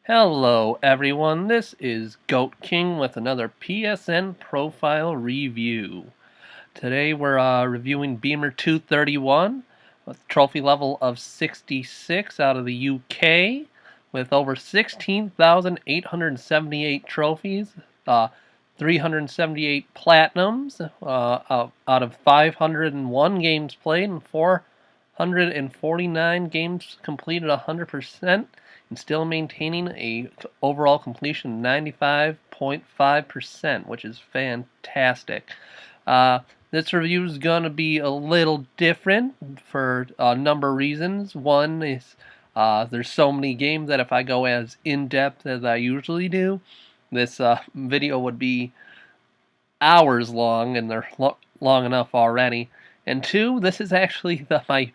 Hello everyone, this is Goat King with another PSN profile review. Today we're reviewing BEAMER231 with trophy level of 66 out of the UK with over 16,878 trophies, 378 platinums out of 501 games played and 449 games completed 100%, and still maintaining a overall completion of 95.5%, which is fantastic. This review is going to be a little different for a number of reasons. One is there's so many games that if I go as in-depth as I usually do, this video would be hours long, and they're long enough already. And two, this is actually my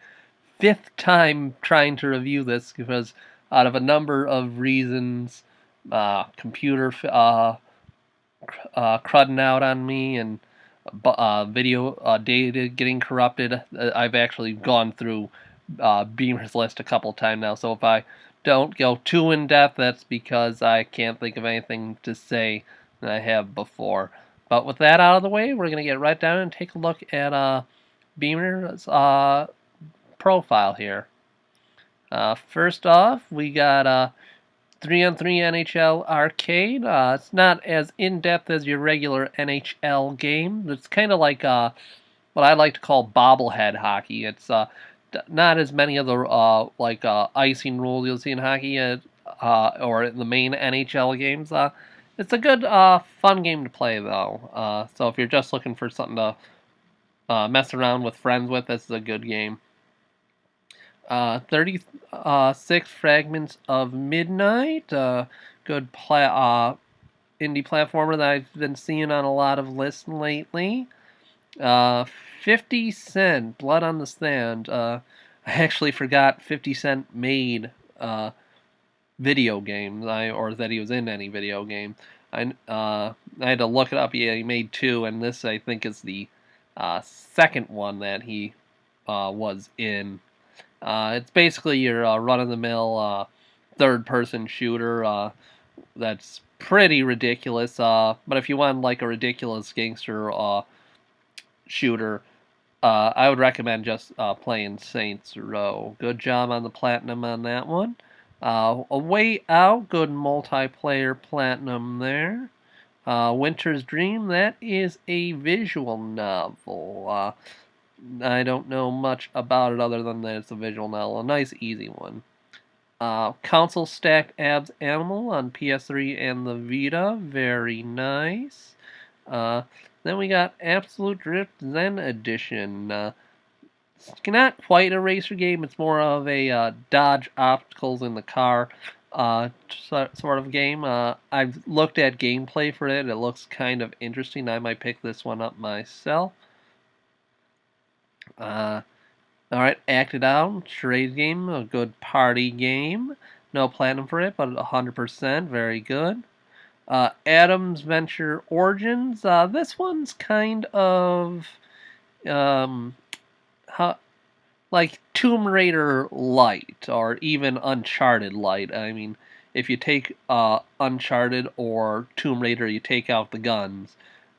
fifth time trying to review this because out of a number of reasons, computer crudding out on me and video data getting corrupted. I've actually gone through Beamer's list a couple times now, so if I don't go too in depth, that's because I can't think of anything to say that I have before. But with that out of the way, we're going to get right down and take a look at Beamer's profile here. First off, we got 3-on-3 NHL Arcade. It's not as in-depth as your regular NHL game. It's kind of like what I like to call bobblehead hockey. It's not as many of the icing rules you'll see in hockey or in the main NHL games. It's a good, fun game to play, though. So if you're just looking for something to mess around with friends with, this is a good game. 36 Fragments of Midnight. Good indie platformer that I've been seeing on a lot of lists lately. 50 Cent, Blood on the Stand. I actually forgot 50 Cent made video games, or that he was in any video game. I had to look it up. Yeah, he made two, and this I think is the second one that he was in. It's basically your run-of-the-mill third-person shooter that's pretty ridiculous. But if you want like a ridiculous gangster shooter, I would recommend just playing Saints Row. Good job on the platinum on that one. A Way Out, good multiplayer platinum there. Winter's Dream, that is a visual novel. I don't know much about it other than that it's a visual novel. A nice, easy one. Console Stacked Abs Animal on PS3 and the Vita. Very nice. Then we got Absolute Drift Zen Edition. It's not quite a racer game. It's more of a dodge obstacles in the car sort of game. I've looked at gameplay for it. It looks kind of interesting. I might pick this one up myself. Alright, Act It Out, charade game, a good party game. No platinum for it, but 100%, very good. Adam's Venture Origins, this one's kind of like Tomb Raider Light, or even Uncharted Light. I mean, if you take Uncharted or Tomb Raider, you take out the guns,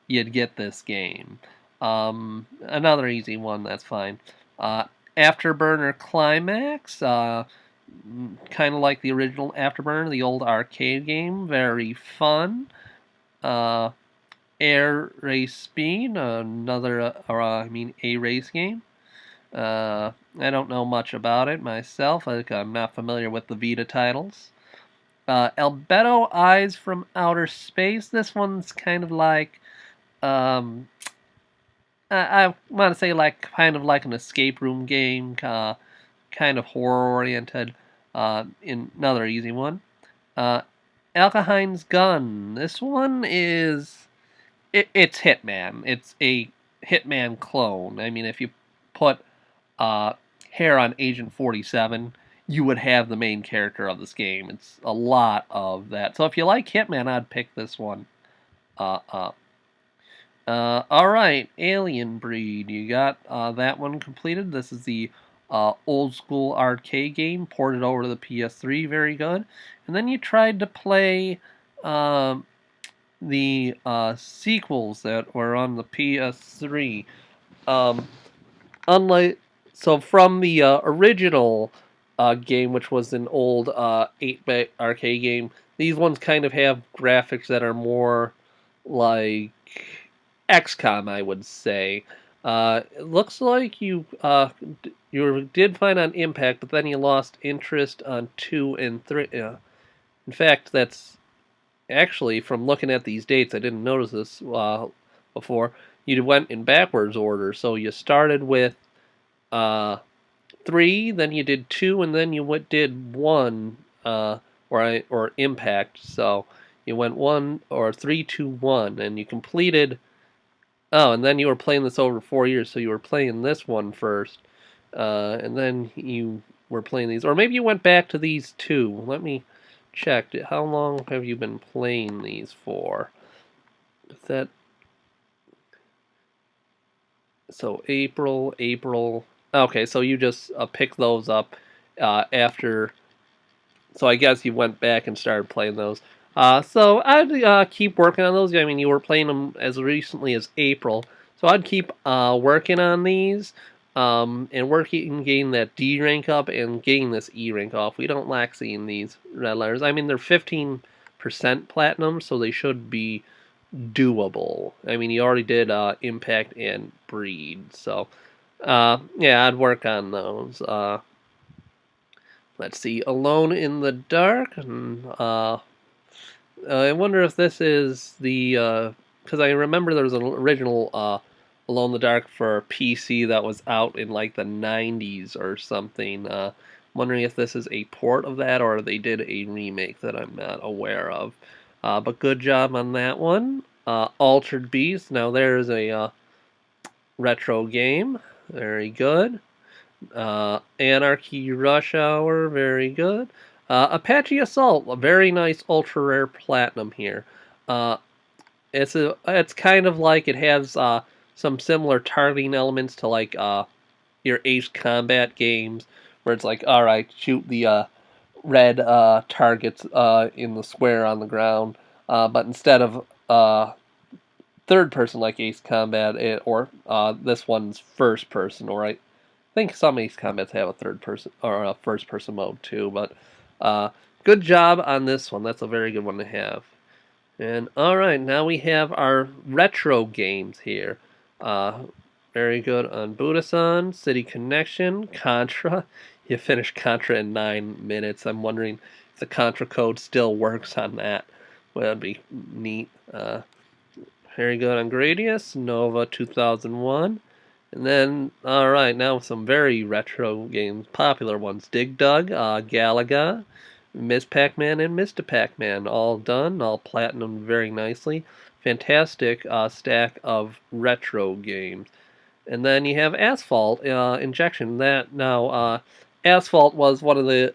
you'd get this game. Another easy one, that's fine. Afterburner Climax, kind of like the original Afterburner, the old arcade game, very fun. Air Race Speed, another, a race game. I don't know much about it myself. I'm not familiar with the Vita titles. Albedo Eyes from Outer Space. This one's kind of like, I want to say kind of like an escape room game, kind of horror oriented. Another easy one. Alkahine's Gun. This one is it's Hitman. It's a Hitman clone. I mean, if you put hair on Agent 47, you would have the main character of this game. It's a lot of that. So if you like Hitman, I'd pick this one up. Alright, Alien Breed. You got that one completed. This is the old school arcade game, ported over to the PS3, very good. And then you tried to play the sequels that were on the PS3. Um, unlike so from the original game, which was an old 8-bit arcade game, these ones kind of have graphics that are more like XCOM, I would say. It looks like you did fine on Impact, but then you lost interest on 2 and 3. In fact, that's actually, from looking at these dates, I didn't notice this before. You went in backwards order, so you started with uh, 3, then you did 2, and then you did 1, or Impact. So you went 1 or 3, 2, 1, and you completed. Oh, and then you were playing this over 4 years, so you were playing this one first, and then you were playing these, or maybe you went back to these two. Let me check. How long have you been playing these for? Is that so? April. Okay, so you just picked those up after. So I guess you went back and started playing those. So I'd keep working on those. I mean, you were playing them as recently as April, so I'd keep working on these, and working getting that D rank up and getting this E rank off. We don't lack seeing these red letters. I mean, they're 15% platinum, so they should be doable. I mean, you already did Impact and Breed, so yeah, I'd work on those. Let's see, Alone in the Dark. I wonder if this is the because I remember there was an original Alone in the Dark for PC that was out in like the 90s or something. Wondering if this is a port of that or they did a remake that I'm not aware of. But good job on that one. Altered Beast. Now there's a retro game. Very good. Anarchy Rush Hour, very good. Apache Assault, a very nice ultra rare platinum here. Uh, it's kind of like it has some similar targeting elements to like your Ace Combat games, where it's like, all right, shoot the red targets in the square on the ground, but instead of third person like Ace Combat, or this one's first person, or I think some Ace Combats have a third person or a first person mode too, but good job on this one. That's a very good one to have. And alright, now we have our retro games here. Uh, very good on Budasan, City Connection, Contra. You finished Contra in 9 minutes. I'm wondering if the Contra code still works on that. Well, that'd be neat. Very good on Gradius, Nova 2001. And then, alright, now some very retro games, popular ones. Dig Dug, Galaga, Miss Pac-Man, and Mr. Pac-Man, all done, all platinum very nicely. Fantastic stack of retro games. And then you have Asphalt Injection. That now, Asphalt was one of the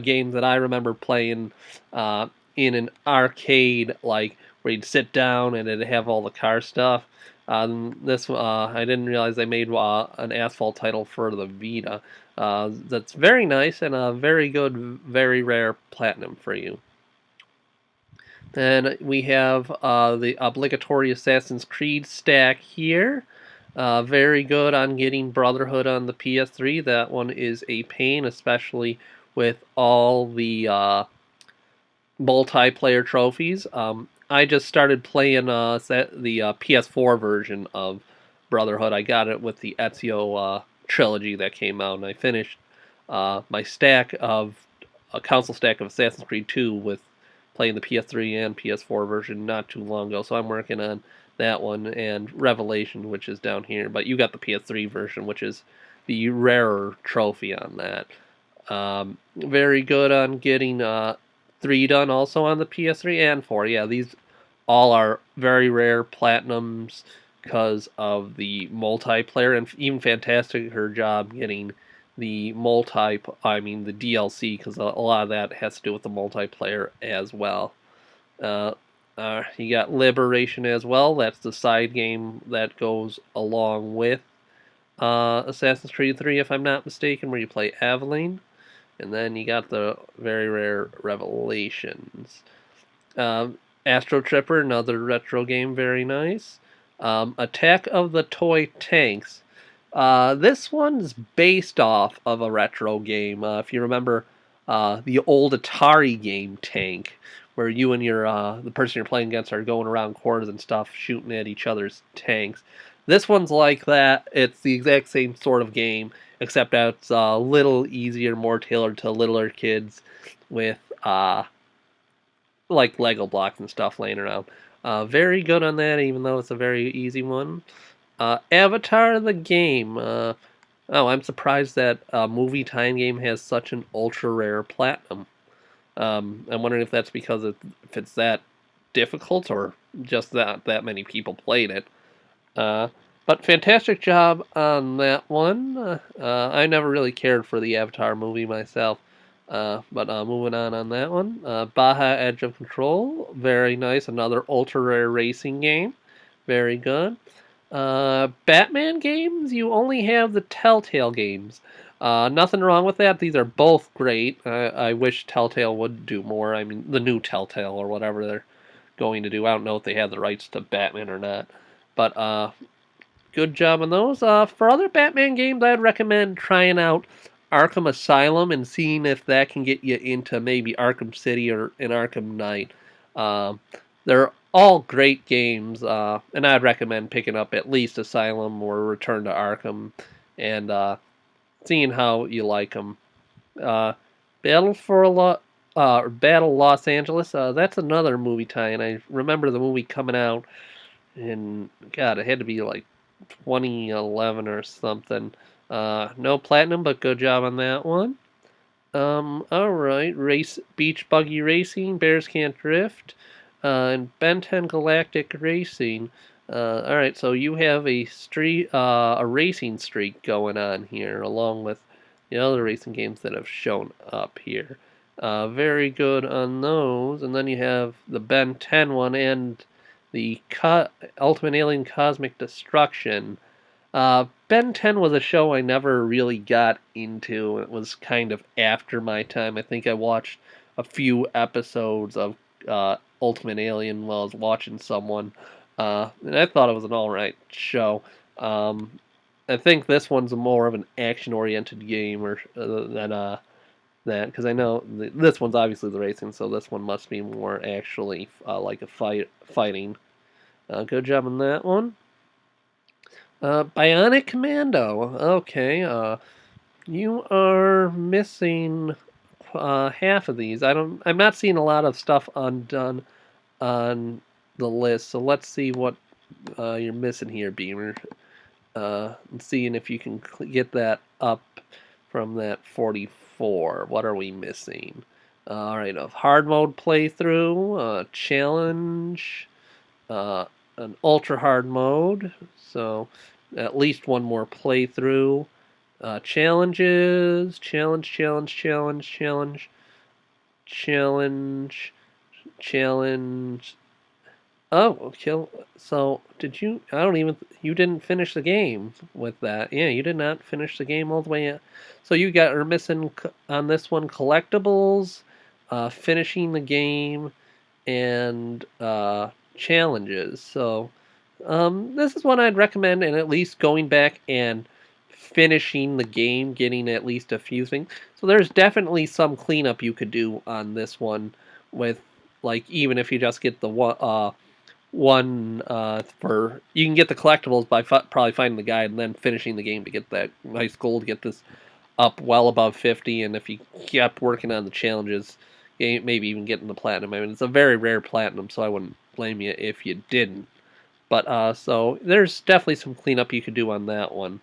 games that I remember playing in an arcade, like where you'd sit down and it'd have all the car stuff. This I didn't realize they made an Asphalt title for the Vita. That's very nice and a very good, very rare platinum for you. Then we have the obligatory Assassin's Creed stack here. Very good on getting Brotherhood on the PS3. That one is a pain, especially with all the multiplayer trophies. I just started playing the PS4 version of Brotherhood. I got it with the Ezio trilogy that came out, and I finished my stack of a console stack of Assassin's Creed 2 with playing the PS3 and PS4 version not too long ago. So I'm working on that one and Revelation, which is down here. But you got the PS3 version, which is the rarer trophy on that. Very good on getting 3 done also on the PS3 and 4. Yeah, these all are very rare platinums because of the multiplayer, and even fantastic her job getting the the DLC, because a lot of that has to do with the multiplayer as well. Uh, you got Liberation as well. That's the side game that goes along with Assassin's Creed 3, if I'm not mistaken, where you play Aveline. And then you got the very rare Revelations. Astro Tripper, another retro game, very nice. Attack of the Toy Tanks. This one's based off of a retro game. If you remember the old Atari game Tank, where you and your the person you're playing against are going around corners and stuff, shooting at each other's tanks. This one's like that. It's the exact same sort of game, except that it's a little easier, more tailored to littler kids, with like Lego blocks and stuff laying around. Very good on that, even though it's a very easy one. Avatar the game. Oh, I'm surprised that movie time game has such an ultra rare platinum. I'm wondering if that's because if it's that difficult or just that many people played it. But fantastic job on that one. I never really cared for the Avatar movie myself. But moving on that one. Baja Edge of Control. Very nice. Another ultra rare racing game. Very good. Batman games, you only have the Telltale games. Nothing wrong with that. These are both great. I wish Telltale would do more. I mean, the new Telltale or whatever they're going to do. I don't know if they have the rights to Batman or not. But good job on those. For other Batman games, I'd recommend trying out Arkham Asylum and seeing if that can get you into maybe Arkham City or an Arkham Knight. They're all great games, and I'd recommend picking up at least Asylum or Return to Arkham and seeing how you like them. Battle for Battle Los Angeles. That's another movie tie-in. I remember the movie coming out in God, it had to be like 2011 or something. No platinum, but good job on that one. All right, Beach Buggy Racing, Bears Can't Drift, and Ben 10 Galactic Racing. All right, so you have a racing streak going on here, along with the other racing games that have shown up here. Very good on those, and then you have the Ben 10 one and the Ultimate Alien Cosmic Destruction. Ben 10 was a show I never really got into. It was kind of after my time. I think I watched a few episodes of Ultimate Alien while I was watching someone, and I thought it was an alright show. I think this one's more of an action-oriented game than that, because I know this one's obviously the racing, so this one must be more actually like a fighting. Good job on that one. Bionic Commando. Okay, you are missing half of these. I'm not seeing a lot of stuff undone on the list. So let's see what you're missing here, Beamer. And seeing if you can get that up from that 44. What are we missing? All right, a hard mode playthrough, challenge, an ultra hard mode. So at least one more playthrough. Challenges, challenge. Oh, kill. So did you? I don't even. You didn't finish the game with that. Yeah, you did not finish the game all the way. So you are missing on this one collectibles, finishing the game, and challenges. So this is one I'd recommend, and at least going back and finishing the game, getting at least a few things. So there's definitely some cleanup you could do on this one with, like, even if you just get the one for you can get the collectibles by probably finding the guide and then finishing the game to get that nice gold, get this up well above 50, and if you kept working on the challenges, maybe even getting the platinum. I mean, it's a very rare platinum, so I wouldn't blame you if you didn't. But so there's definitely some cleanup you could do on that one.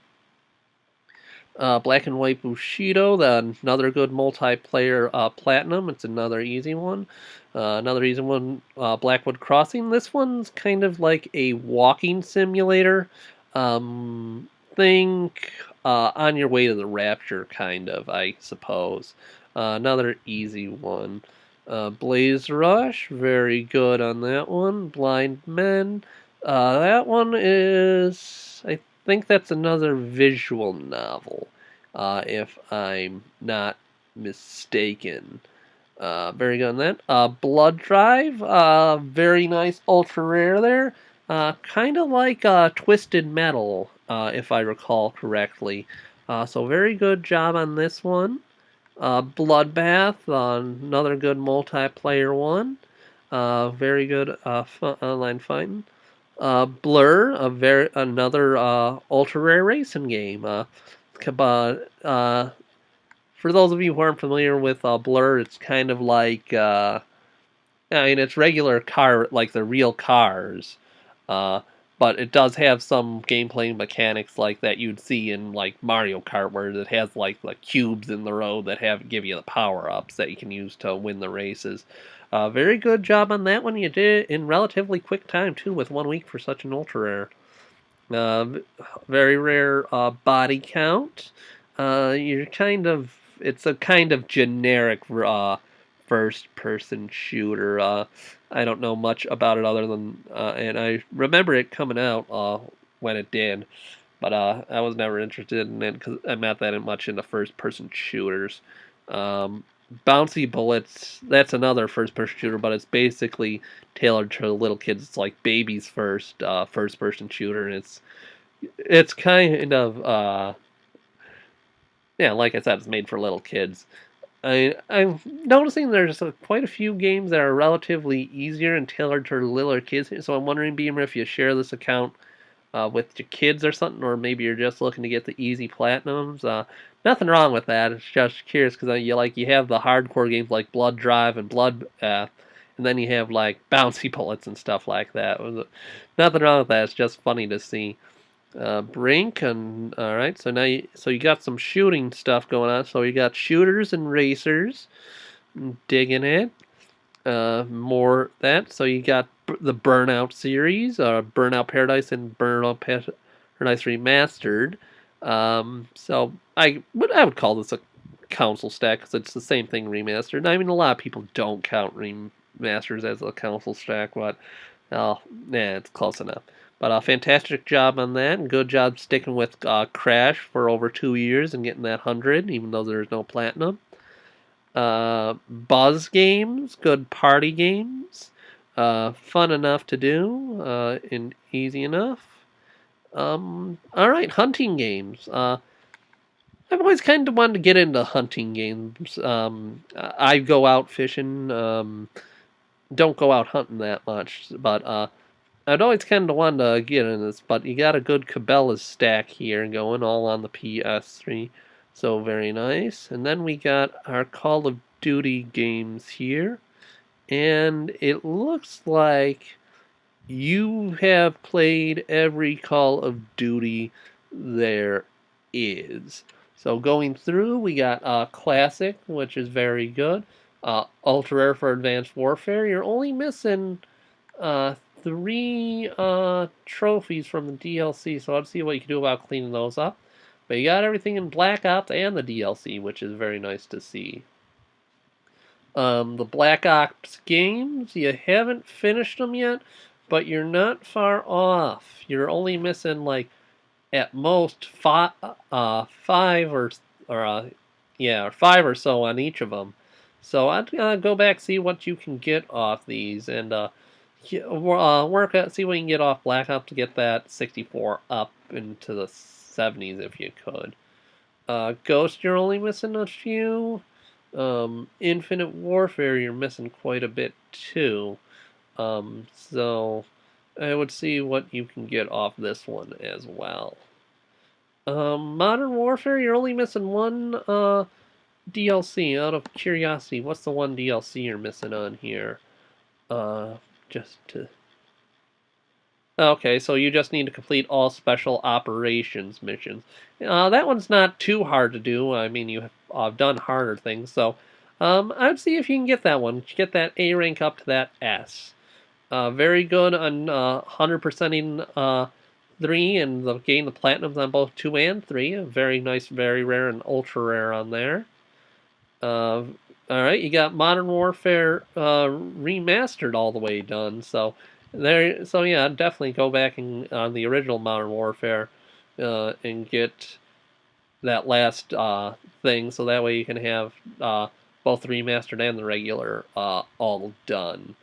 Black and White Bushido, another good multiplayer platinum. It's another easy one. Another easy one, Blackwood Crossing. This one's kind of like a walking simulator. Think On Your Way to the Rapture, kind of, I suppose. Another easy one. Blaze Rush, very good on that one. Blind Men. That one is, I think that's another visual novel, if I'm not mistaken. Very good on that. Blood Drive, very nice, ultra rare there. Kind of like Twisted Metal, if I recall correctly. So very good job on this one. Bloodbath, another good multiplayer one. Very good online fighting. Blur, another ultra rare racing game. For those of you who aren't familiar with Blur, it's kind of like I mean, it's regular car, like the real cars, uh, but it does have some gameplay mechanics like that you'd see in like Mario Kart, where it has like the cubes in the road that give you the power ups that you can use to win the races. Very good job on that one. You did it in relatively quick time too, with 1 week for such an ultra rare. Very rare body count. You're kind of it's a kind of generic first person shooter. I don't know much about it other than and I remember it coming out when it did, but I was never interested in it because I'm not that much into first person shooters. Um, Bouncy Bullets, that's another first person shooter, but it's basically tailored to little kids. It's like baby's first person shooter, and it's kind of yeah, like I said, it's made for little kids. I'm noticing there's quite a few games that are relatively easier and tailored to littler kids. So I'm wondering, Beamer, if you share this account with your kids or something, or maybe you're just looking to get the easy platinums. Nothing wrong with that. It's just curious because you have the hardcore games like Blood Drive and Blood, and then you have like Bouncy Bullets and stuff like that. Nothing wrong with that. It's just funny to see. Brink, and all right, so you got some shooting stuff going on. So you got shooters and racers, digging it. More that. So you got the Burnout series, Burnout Paradise and Burnout Paradise Remastered. So I would call this a console stack because it's the same thing remastered. I mean, a lot of people don't count remasters as a console stack, but yeah, it's close enough. But a fantastic job on that, and good job sticking with Crash for over 2 years and getting that 100, even though there's no platinum. Buzz games, good party games, fun enough to do, and easy enough. All right, hunting games. I've always kind of wanted to get into hunting games. I go out fishing. Don't go out hunting that much, but I'd always kind of wanted to get in this. But you got a good Cabela's stack here going, all on the PS3, so very nice. And then we got our Call of Duty games here, and it looks like you have played every Call of Duty there is. So going through, we got Classic, which is very good. Ultra Rare for Advanced Warfare. You're only missing uh, 3 trophies from the DLC, so let's see what you can do about cleaning those up. But you got everything in Black Ops and the DLC, which is very nice to see. The Black Ops games, you haven't finished them yet, but you're not far off. You're only missing like at most five or 5 or so on each of them. So I'd go back see what you can get off these and work out see what you can get off Black Ops to get that 64 up into the 70s if you could. Ghost, you're only missing a few. Infinite Warfare, you're missing quite a bit too. So I would see what you can get off this one as well. Modern Warfare, you're only missing one DLC. Out of curiosity, what's the one DLC you're missing on here? Just to. Okay, so you just need to complete all special operations missions. That one's not too hard to do. I mean, you have done harder things, so I'd see if you can get that one. Get that A rank up to that S. Very good on 100%ing 3 and getting the platinums on both 2 and 3. Very nice, very rare, and ultra rare on there. All right, you got Modern Warfare remastered all the way done. So yeah, definitely go back and on the original Modern Warfare. and get that last thing, so that way you can have both the remastered and the regular all done.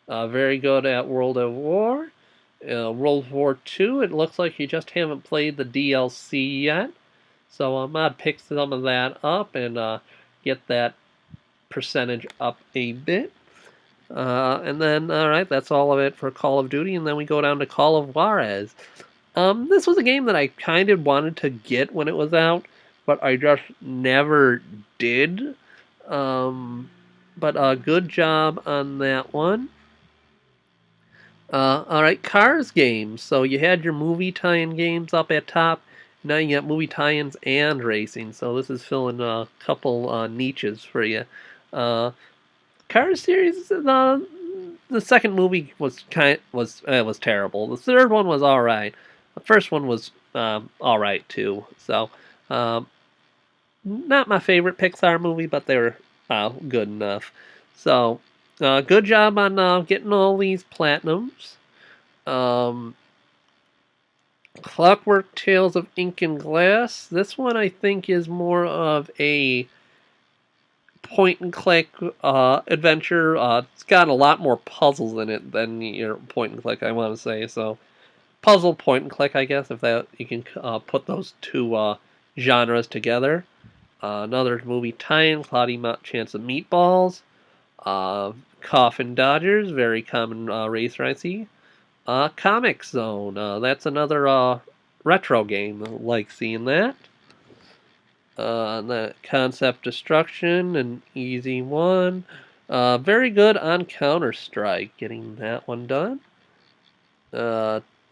Very good at World of War. World War II, it looks like you just haven't played the DLC yet. So I'd pick some of that up and get that percentage up a bit. And then, alright, that's all of it for Call of Duty, and then we go down to Call of Juarez. This was a game that I kind of wanted to get when it was out, but I just never did. But good job on that one. Alright, Cars games. So you had your movie tie-in games up at top. Now you got movie tie-ins and racing. So this is filling a couple niches for you. Cars series. The second movie was was terrible. The third one was all right. The first one was all right too. So not my favorite Pixar movie, but they were good enough. So good job on getting all these platinums. Clockwork Tales of Ink and Glass. This one I think is more of a point and click adventure. It's got a lot more puzzles in it than your point and click, I want to say. So puzzle point and click, I guess, if that you can put those two genres together. Another movie tie-in, Cloudy Chance of Meatballs. Coffin Dodgers, very common racer I see. Comic Zone, that's another retro game. I like seeing that. The Concept Destruction, an easy one. Very good on Counter-Strike, getting that one done.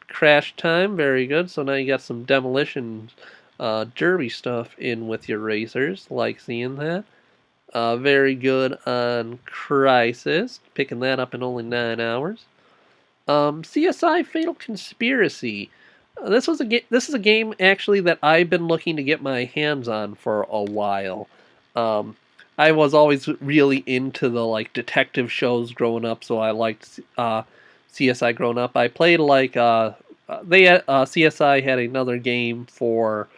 Crash Time, very good. So now you got some demolition derby stuff in with your racers. Like seeing that. Very good on Crisis, picking that up in only 9 hours. CSI Fatal Conspiracy. This is a game actually that I've been looking to get my hands on for a while. I was always really into the like detective shows growing up, so I liked CSI growing up. I played like CSI had another game for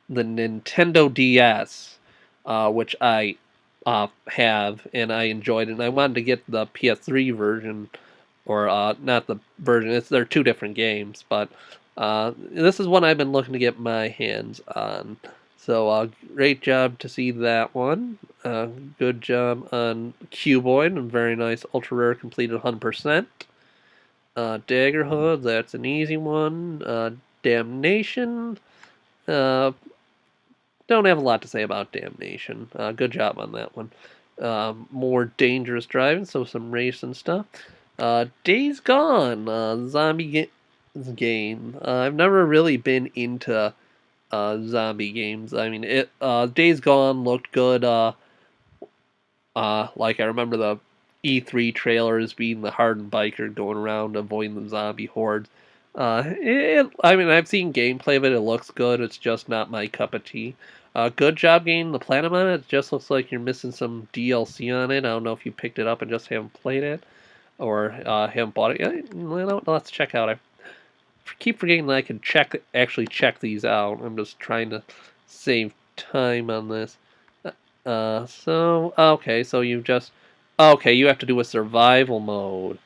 the Nintendo DS, which I have, and I enjoyed it. And I wanted to get the PS3 version, or not the version. They're two different games, but this is one I've been looking to get my hands on. So great job to see that one. Good job on Cuboid, and very nice ultra rare completed 100%. Daggerhood, that's an easy one. Damnation. Don't have a lot to say about Damnation. Good job on that one. More dangerous driving, so some racing stuff. Days Gone, zombie game. I've never really been into zombie games. I mean, Days Gone looked good. Like I remember the E3 trailers being the hardened biker going around avoiding the zombie hordes. I mean, I've seen gameplay of it. It looks good. It's just not my cup of tea. Good job getting the platinum on it. It just looks like you're missing some DLC on it. I don't know if you picked it up and just haven't played it, or haven't bought it yet. Well, let's check out. I keep forgetting that I can actually check these out. I'm just trying to save time on this. Okay, so you have to do a survival mode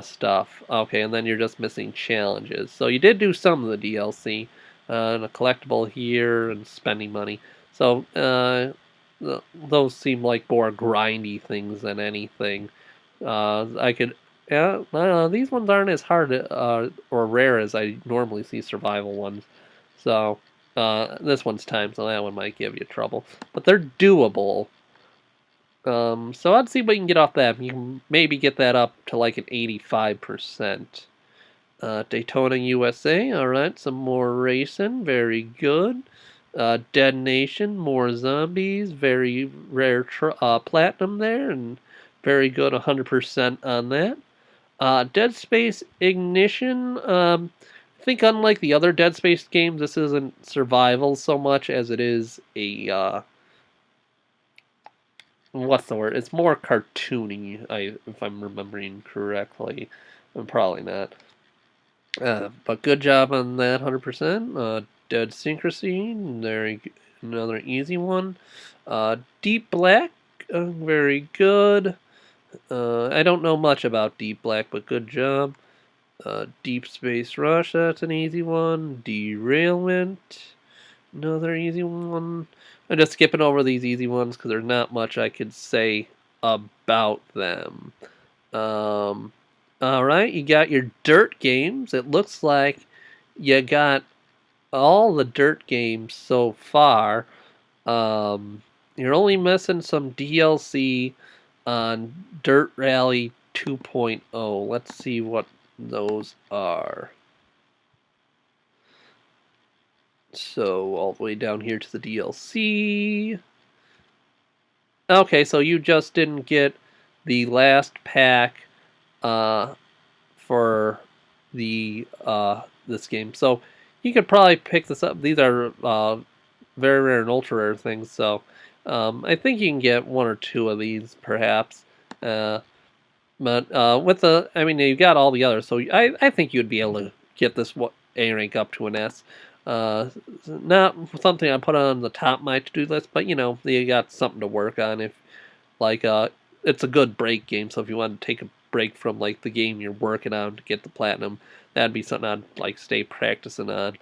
stuff. Okay, and then you're just missing challenges. So you did do some of the DLC, and a collectible here, and spending money. So those seem like more grindy things than anything. These ones aren't as hard or rare as I normally see survival ones. So this one's time, so that one might give you trouble. But they're doable. So I'd see what you can get off that. You can maybe get that up to like an 85%. Daytona USA, alright, some more racing, very good. Dead Nation, more zombies, very rare platinum there, and very good 100% on that. Dead Space Ignition, I think unlike the other Dead Space games, this isn't survival so much as it is a, what's the word? It's more cartoony, if I'm remembering correctly. I'm probably not. But good job on that, 100%. Dead Syncrasy, another easy one. Deep Black, very good. I don't know much about Deep Black, but good job. Deep Space Rush, that's an easy one. Derailment, another easy one. I'm just skipping over these easy ones because there's not much I could say about them. Um, all right, you got your dirt games. It looks like you got all the dirt games so far. You're only missing some DLC on Dirt Rally 2.0. Let's see what those are. So all the way down here to the DLC. Okay, so you just didn't get the last pack for the this game. So you could probably pick this up. These are very rare and ultra rare things. So I think you can get one or two of these perhaps. But with the, I mean, you got all the others. So I think you'd be able to get this A rank up to an S. Not something I put on the top of my to do list, but you know, you got something to work on. If like it's a good break game. So if you want to take a break from like the game you're working on to get the platinum, that'd be something I'd like stay practicing on.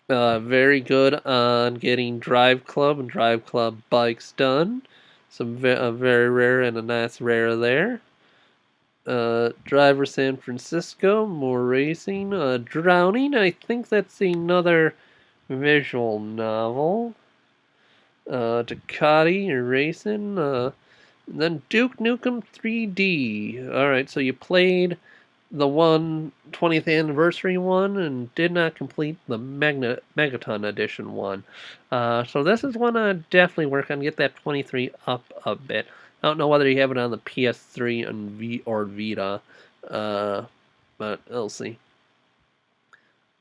Very good on getting Drive Club and Drive Club bikes done. Some very rare and a nice rare there. Driver San Francisco, more racing. Drowning, I think that's another visual novel. Ducati, you're racing. Then Duke Nukem 3D. Alright, so you played the 20th anniversary one and did not complete the Megaton edition one. So this is one I definitely work on, get that 23 up a bit. I don't know whether you have it on the PS3 and or Vita, but we'll see.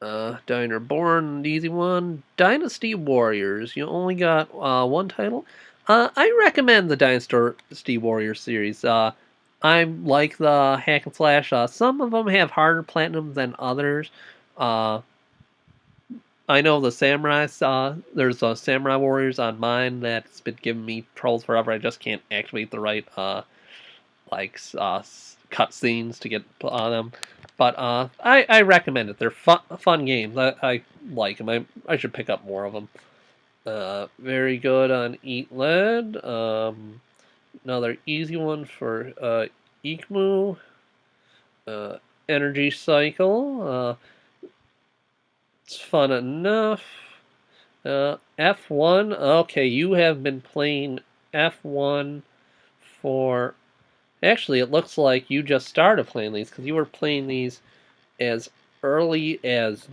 Diner Born, easy one. Dynasty Warriors. You only got one title. I recommend the Dynasty Warriors series. I like the hack and slash. Some of them have harder platinum than others. I know the Samurai. There's Samurai Warriors on mine that's been giving me troubles forever. I just can't activate the right cutscenes to get on them. But I recommend it. They're fun games. I like them. I should pick up more of them. Very good on Eat Lead. Another easy one for Ikmu. Energy Cycle. It's fun enough. F1. Okay, you have been playing F1 for... Actually, it looks like you just started playing these because you were playing these as early as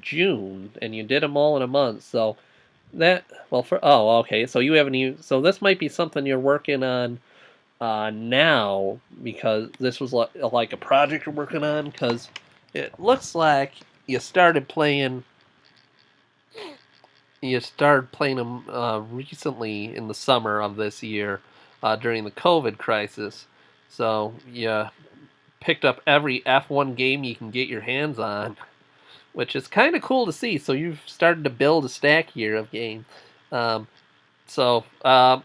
June, and you did them all in a month. So that okay. So you haven't even. So this might be something you're working on now because this was like a project you're working on because it looks like you started playing. You started playing them recently in the summer of this year during the COVID crisis. So you picked up every F1 game you can get your hands on, which is kind of cool to see. So you've started to build a stack here of games. I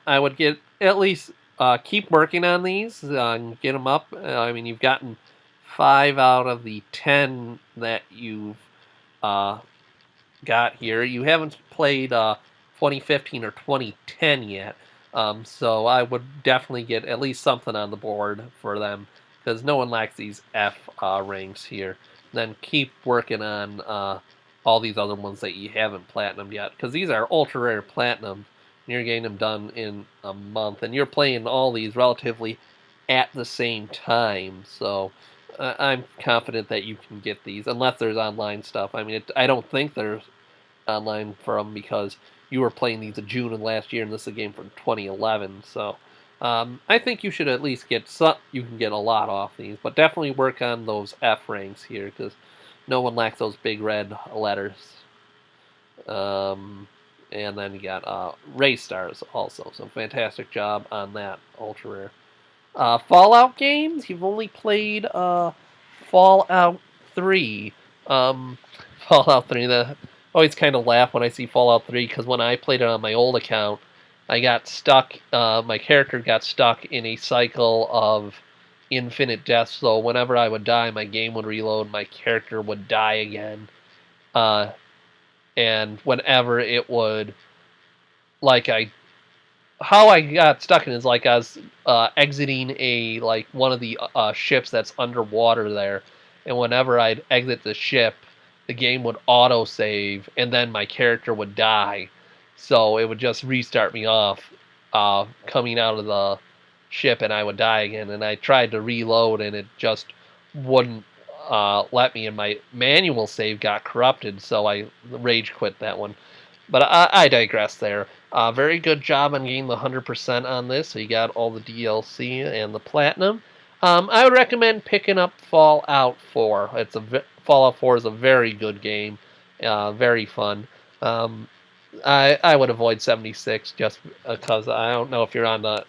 would get at least keep working on these and get them up. I mean, you've gotten 5 out of the 10 that you've got here. You haven't played 2015 or 2010 yet. So I would definitely get at least something on the board for them because no one lacks these F ranks here. Then keep working on all these other ones that you haven't platinumed yet because these are ultra rare platinum. You're getting them done in a month, and you're playing all these relatively at the same time. So I'm confident that you can get these unless there's online stuff. I mean, I don't think there's online for them because you were playing these in June of last year, and this is a game from 2011. So I think you should at least get some. You can get a lot off these, but definitely work on those F ranks here because no one lacks those big red letters. And then you got Race Stars also. So fantastic job on that ultra rare. Fallout games. You've only played Fallout 3. Fallout 3. I always kind of laugh when I see Fallout 3 because when I played it on my old account, I got stuck. My character got stuck in a cycle of infinite deaths. So whenever I would die, my game would reload. My character would die again. And whenever it would, like how I got stuck in is like I was exiting one of the ships that's underwater there, and whenever I'd exit the ship, the game would auto save, and then my character would die, so it would just restart me off, coming out of the ship, and I would die again. And I tried to reload, and it just wouldn't let me, and my manual save got corrupted, so I rage quit that one. But I digress there. Very good job on getting the 100% on this. So you got all the DLC and the platinum. I would recommend picking up Fallout 4. Fallout 4 is a very good game, very fun. I would avoid 76 just because I don't know if you're on the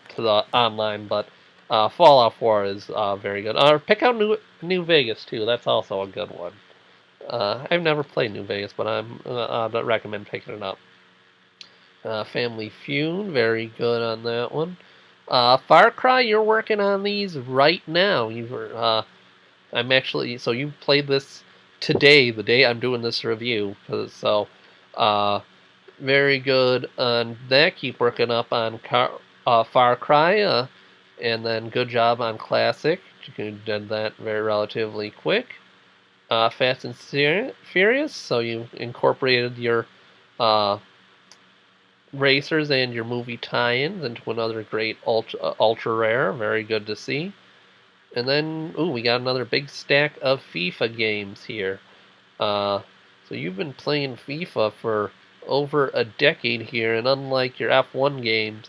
online, but Fallout 4 is very good. Or pick out New Vegas too. That's also a good one. I've never played New Vegas, but I recommend picking it up. Family Feud, very good on that one. Far Cry, you're working on these right now. So you played this today, the day I'm doing this review. So, very good on that. Keep working up on Far Cry, and then good job on Classic. You did that very relatively quick. Fast and Furious, so you incorporated your racers and your movie tie-ins into another great ultra rare. Very good to see. And then, we got another big stack of FIFA games here. So you've been playing FIFA for over a decade here, and unlike your F1 games,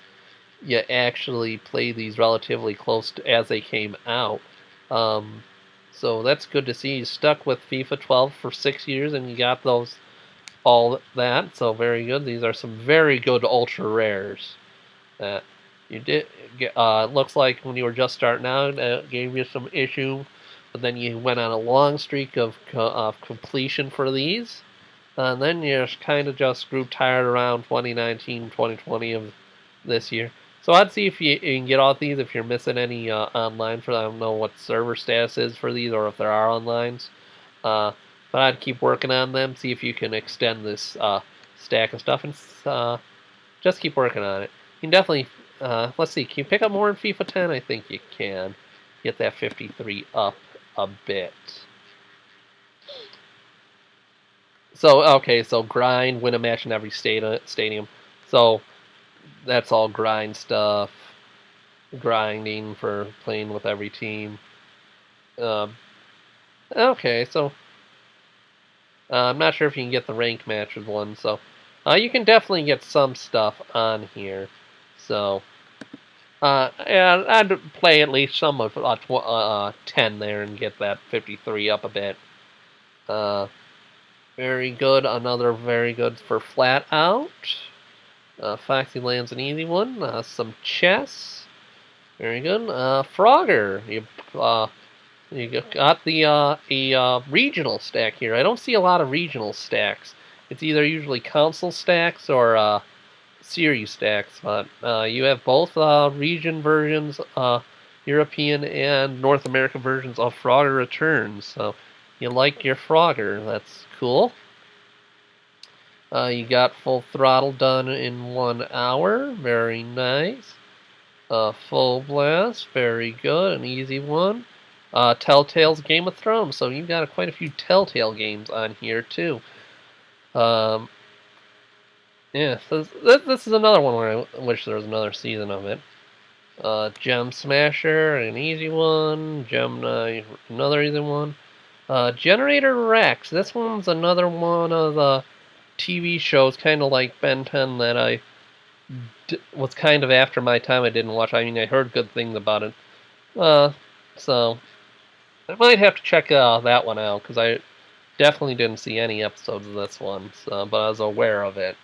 you actually play these relatively close to as they came out. So that's good to see. You stuck with FIFA 12 for 6 years, and you got all that. So very good. These are some very good ultra rares that you did. Looks like when you were just starting out, it gave you some issue, but then you went on a long streak of completion for these. And then you kind of just grew tired around 2019, 2020 of this year. So I'd see if you can get all these if you're missing any online for them. I don't know what server status is for these or if there are onlines. But I'd keep working on them, see if you can extend this stack of stuff, and just keep working on it. You can definitely, let's see, can you pick up more in FIFA 10? I think you can. Get that 53 up a bit. So, okay, so grind, win a match in every stadium. So, that's all grind stuff. Grinding for playing with every team. Okay, so I'm not sure if you can get the ranked matches one. So you can definitely get some stuff on here. So yeah, I'd play at least some of 10 there and get that 53 up a bit. Very good. Another very good for Flat Out. Foxy lands an easy one. Some chess. Very good. Frogger. You got the regional stack here. I don't see a lot of regional stacks. It's either usually console stacks or series stacks. But you have both region versions, European and North American versions of Frogger Returns. So you like your Frogger. That's cool. You got Full Throttle done in 1 hour. Very nice. Full Blast. Very good. An easy one. Telltale's Game of Thrones. So you've got quite a few Telltale games on here, too. Yeah, this is another one where I wish there was another season of it. Gem Smasher, an easy one. Gemini, another easy one. Generator Rex. This one's another one of the TV shows, kind of like Ben 10, that was kind of after my time. I didn't watch. I mean, I heard good things about it. So I might have to check that one out, because I definitely didn't see any episodes of this one, but I was aware of it.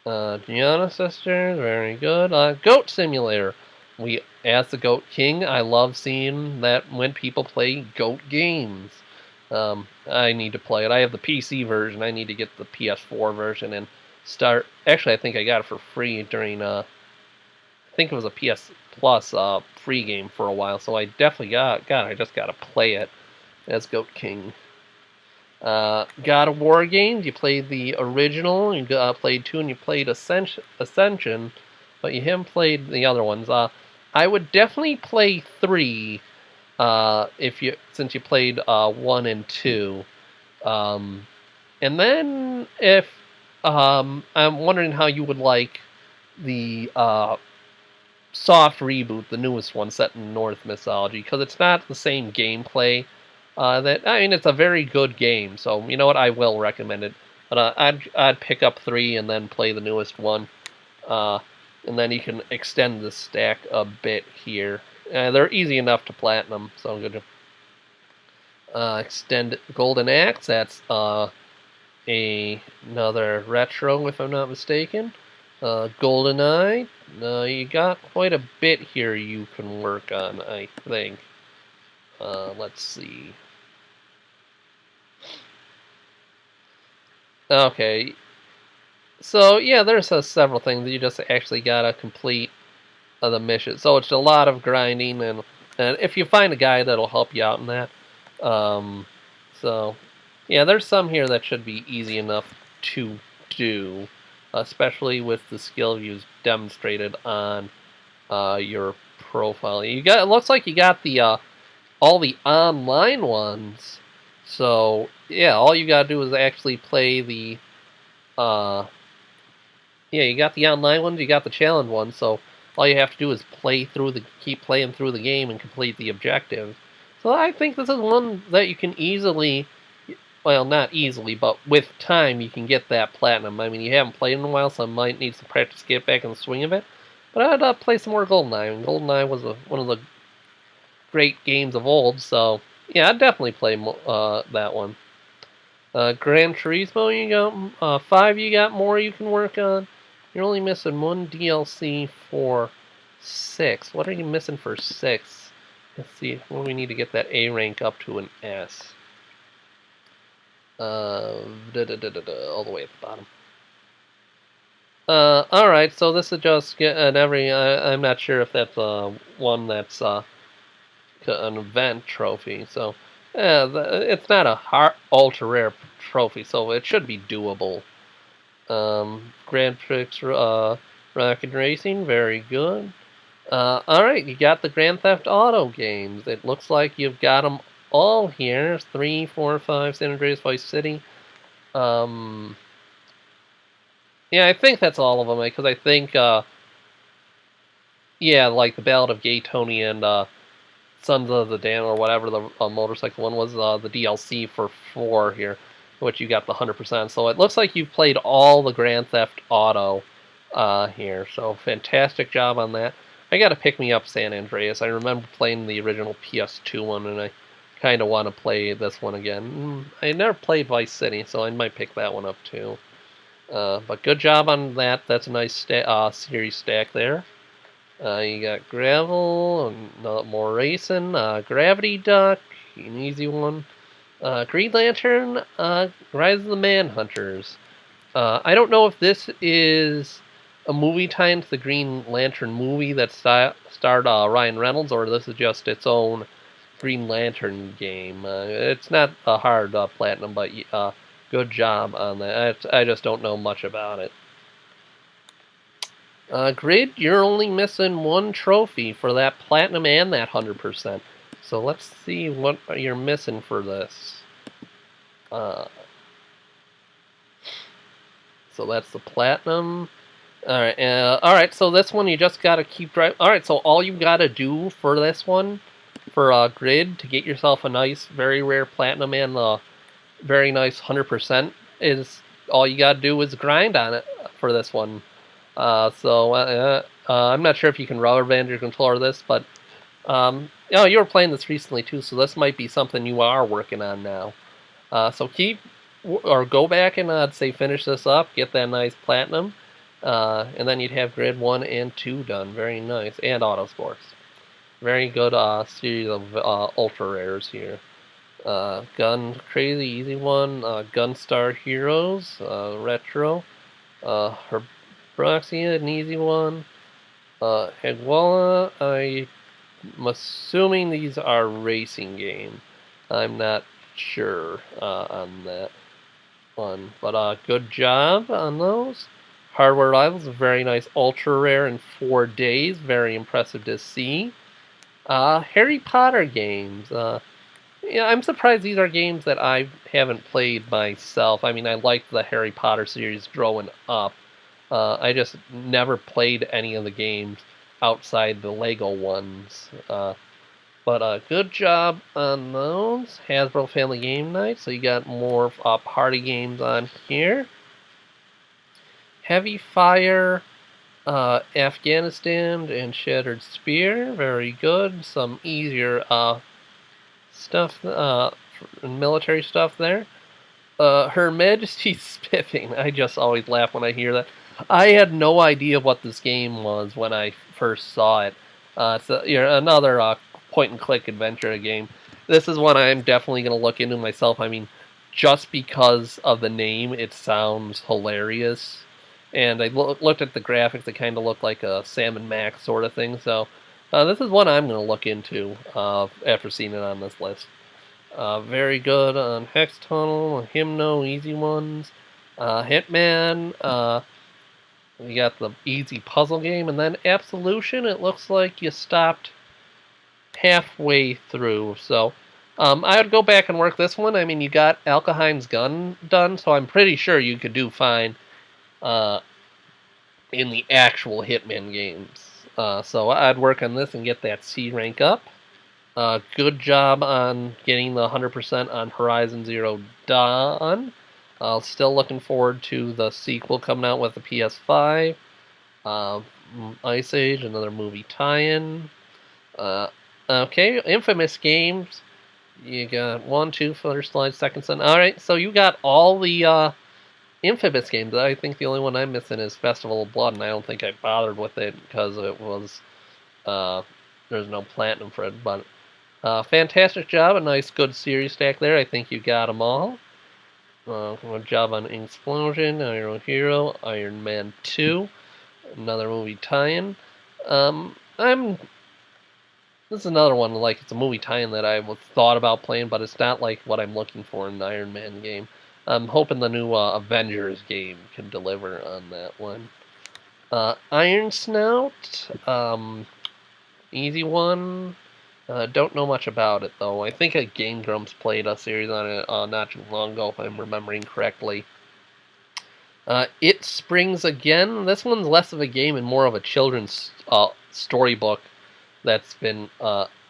Gianna Sisters, very good. Goat Simulator. As the Goat King, I love seeing that when people play goat games. I need to play it. I have the PC version. I need to get the PS4 version and start. Actually, I think I got it for free during. I think it was a PS Plus free game for a while. So I definitely got it. I just gotta play it as Goat King. God of War games. You played the original. You played 2, and you played Ascension, but you haven't played the other ones. I would definitely play 3. If you since you played 1 and 2. And then if I'm wondering how you would like the soft reboot, the newest one set in Norse mythology, because it's not the same gameplay. It's a very good game, so you know what, I will recommend it. But I'd pick up 3 and then play the newest one, and then you can extend the stack a bit here. They're easy enough to platinum, so I'm going to extend Golden Axe. That's another retro, if I'm not mistaken. GoldenEye. You got quite a bit here you can work on, I think. Let's see. Okay. So, yeah, there's several things that you just actually gotta complete the mission. So it's a lot of grinding, and if you find a guy that'll help you out in that. So, yeah, there's some here that should be easy enough to do, especially with the skill you've demonstrated on your profile. It looks like you got the all the online ones. So yeah, all you gotta do is actually play the yeah, you got the online ones, you got the challenge ones. So all you have to do is keep playing through the game and complete the objective. So I think this is one that you can easily, well, not easily, but with time you can get that platinum. I mean, you haven't played in a while, so I might need some practice to get back in the swing of it. But I'd play some more GoldenEye. And GoldenEye was one of the great games of old, so yeah, I'd definitely play that one. Gran Turismo, you got 5. You got more you can work on. You're only missing 1 DLC for 6. What are you missing for 6? Let's see. Well, we need to get that A rank up to an S. All the way at the bottom. Alright, so this is just I'm not sure if that's one that's an event trophy, so it's not a ultra rare trophy, so it should be doable. Grand Prix Rocket Racing, very good. Alright, you got the Grand Theft Auto games. It looks like you've got them all here. 3, 4, 5, San Andreas, Vice City. Yeah, I think that's all of them, because I think, yeah, like the Ballad of Gay Tony and Sons of the Dan, or whatever the motorcycle one was, the DLC for 4 here, which you got the 100%. So it looks like you've played all the Grand Theft Auto here, so fantastic job on that. I gotta pick me up San Andreas. I remember playing the original PS2 one, and I kind of want to play this one again. I never played Vice City, so I might pick that one up too. But good job on that. That's a nice series stack there. You got Gravel, more racing, Gravity Duck, an easy one. Green Lantern, Rise of the Manhunters. I don't know if this is a movie tie into the Green Lantern movie that starred Ryan Reynolds, or this is just its own Green Lantern game. It's not a hard platinum, but good job on that. I just don't know much about it. Grid, you're only missing 1 trophy for that platinum and that 100%. So let's see what you're missing for this. So that's the platinum. Alright, so this one you just gotta keep driving. Alright, so all you gotta do for this one, for Grid, to get yourself a nice, very rare platinum and the very nice 100%, is all you gotta do is grind on it for this one. I'm not sure if you can rubber band your controller of this, but you were playing this recently too, so this might be something you are working on now. So go back and I'd say finish this up, get that nice platinum, and then you'd have Grid 1 and 2 done. Very nice, and Auto Sports. Very good series of ultra rares here. Gun Crazy, easy one. Gunstar Heroes, retro. Herbroxia, an easy one. Hegwalla, I'm assuming these are racing game. I'm not sure on that one, but good job on those. Hardware Rivals, a very nice ultra rare in 4 days. Very impressive to see. Harry Potter games. Yeah, I'm surprised these are games that I haven't played myself. I mean, I liked the Harry Potter series growing up. I just never played any of the games outside the Lego ones. But good job on those. Hasbro Family Game Night. So you got more party games on here. Heavy Fire, Afghanistan, and Shattered Spear. Very good. Some easier stuff, military stuff there. Her Majesty's Spiffing. I just always laugh when I hear that. I had no idea what this game was when I first saw it. So another point and click adventure game. This is one I'm definitely going to look into myself. I mean, just because of the name, it sounds hilarious. And I looked at the graphics; they kind of look like a Sam and Max sort of thing. So this is one I'm going to look into after seeing it on this list. Very good on Hex Tunnel, Hymno, easy ones. Hitman, we got the easy puzzle game, and then Absolution, it looks like you stopped halfway through. So I would go back and work this one. I mean, you got Alkaheim's Gun done, so I'm pretty sure you could do fine in the actual Hitman games. So I'd work on this and get that C rank up. Good job on getting the 100% on Horizon Zero Dawn. Still looking forward to the sequel coming out with the PS5. Ice Age, another movie tie-in. Okay, Infamous games. You got 1, 2, first slide, second son. Alright, so you got all the Infamous games. I think the only one I'm missing is Festival of Blood, and I don't think I bothered with it because it was there's no platinum for it. But fantastic job, a nice good series stack there. I think you got them all. Good job on Explosion, Iron Hero, Iron Man 2, another movie tie-in. This is another one, like, it's a movie tie-in that I thought about playing, but it's not like what I'm looking for in an Iron Man game. I'm hoping the new Avengers game can deliver on that one. Iron Snout, easy one. Don't know much about it, though. I think a Game Grumps played a series on it not too long ago, if I'm remembering correctly. It Springs Again. This one's less of a game and more of a children's storybook that's been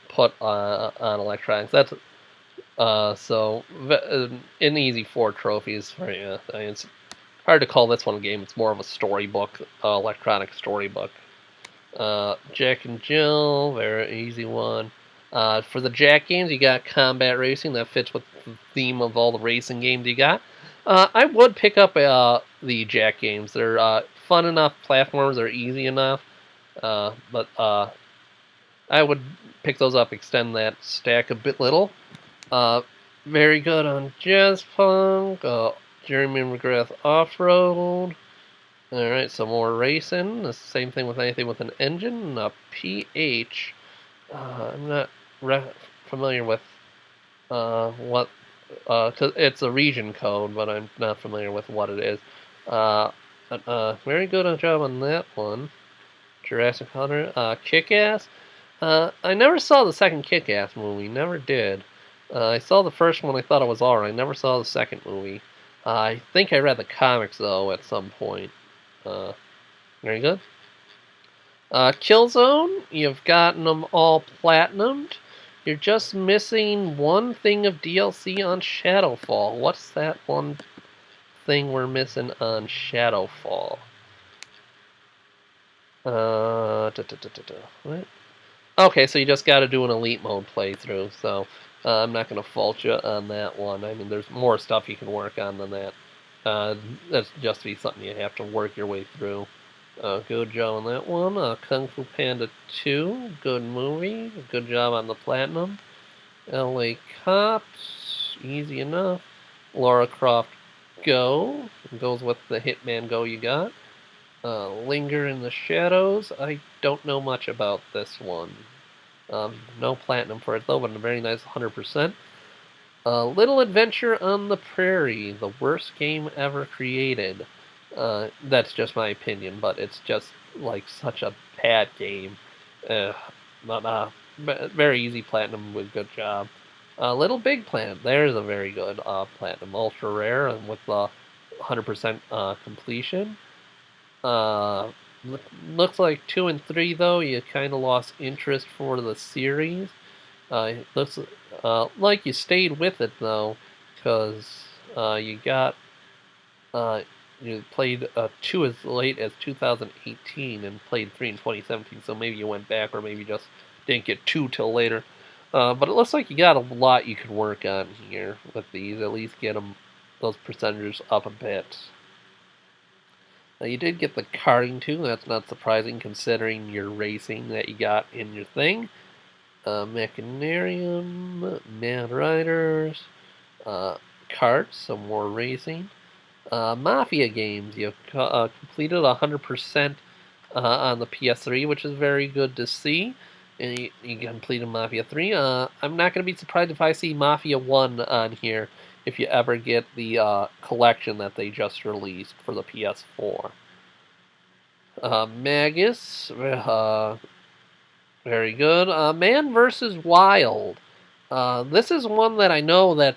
put on electronics. That's so an easy 4 trophies for you. I mean, it's hard to call this one a game. It's more of a storybook, electronic storybook. Jack and Jill, very easy one. For the Jack games, you got Combat Racing. That fits with the theme of all the racing games you got. I would pick up the Jack games. They're fun enough platforms. They're easy enough. But I would pick those up, extend that stack a bit little. Very good on Jazz Punk, Jeremy McGrath Off-Road. Alright, some more racing. The same thing with anything with an engine. PH. I'm not familiar with what... cause it's a region code, but I'm not familiar with what it is. Very good job on that one. Jurassic Hunter. Kick-Ass. I never saw the second Kick-Ass movie. Never did. I saw the first one. I thought it was alright. I never saw the second movie. I think I read the comics, though, at some point. Very good. Killzone. You've gotten them all platinumed. You're just missing one thing of DLC on Shadowfall. What's that one thing we're missing on Shadowfall? What? Okay, so you just got to do an elite mode playthrough, so I'm not going to fault you on that one. I mean, there's more stuff you can work on than that. That's just be something you have to work your way through. Good job on that one. Kung Fu Panda 2, good movie. Good job on the platinum. LA Cops, easy enough. Lara Croft Go, goes with the Hitman Go you got. Linger in the Shadows, I don't know much about this one. No platinum for it though, but a very nice 100%. Little Adventure on the Prairie, the worst game ever created. That's just my opinion, but it's just like such a bad game. Uh, but very easy platinum with good job. Little Big Planet, there's a very good platinum, ultra rare and with 100% completion. Uh, looks like 2 and 3 though. You kind of lost interest for the series. It looks like you stayed with it though, because you got uh, you played 2 as late as 2018 and played 3 in 2017. So maybe you went back, or maybe just didn't get 2 till later. But it looks like you got a lot you can work on here with these. At least get those percentages up a bit. You did get the karting too. That's not surprising considering your racing that you got in your thing. Mechanarium, Mad Riders, Karts, some more racing. Mafia games, you completed 100% on the PS3, which is very good to see. And you completed Mafia 3. I'm not going to be surprised if I see Mafia 1 on here if you ever get the collection that they just released for the PS4. Magus, very good. Man vs. Wild. This is one that I know that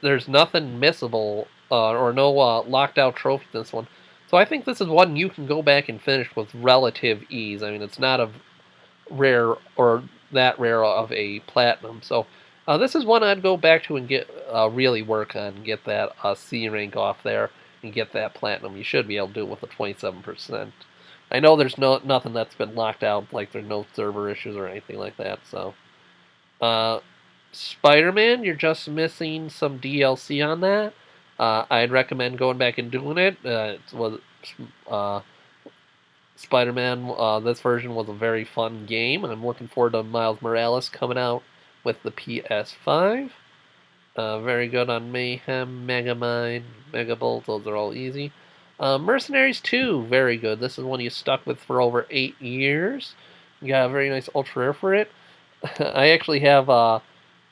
there's nothing missable or no locked out trophy in this one. So I think this is one you can go back and finish with relative ease. I mean, it's not a rare or that rare of a platinum. So this is one I'd go back to and get really work on, get that C rank off there, and get that platinum. You should be able to do it with a 27%. I know there's nothing that's been locked out, like there's no server issues or anything like that. So, Spider-Man, you're just missing some DLC on that. I'd recommend going back and doing it. It was Spider-Man. This version was a very fun game, and I'm looking forward to Miles Morales coming out with the PS5. Very good on Mayhem, Megamind, Megabolt. Those are all easy. Mercenaries 2, very good. This is one you stuck with for over 8 years. You got a very nice ultra rare for it. I actually have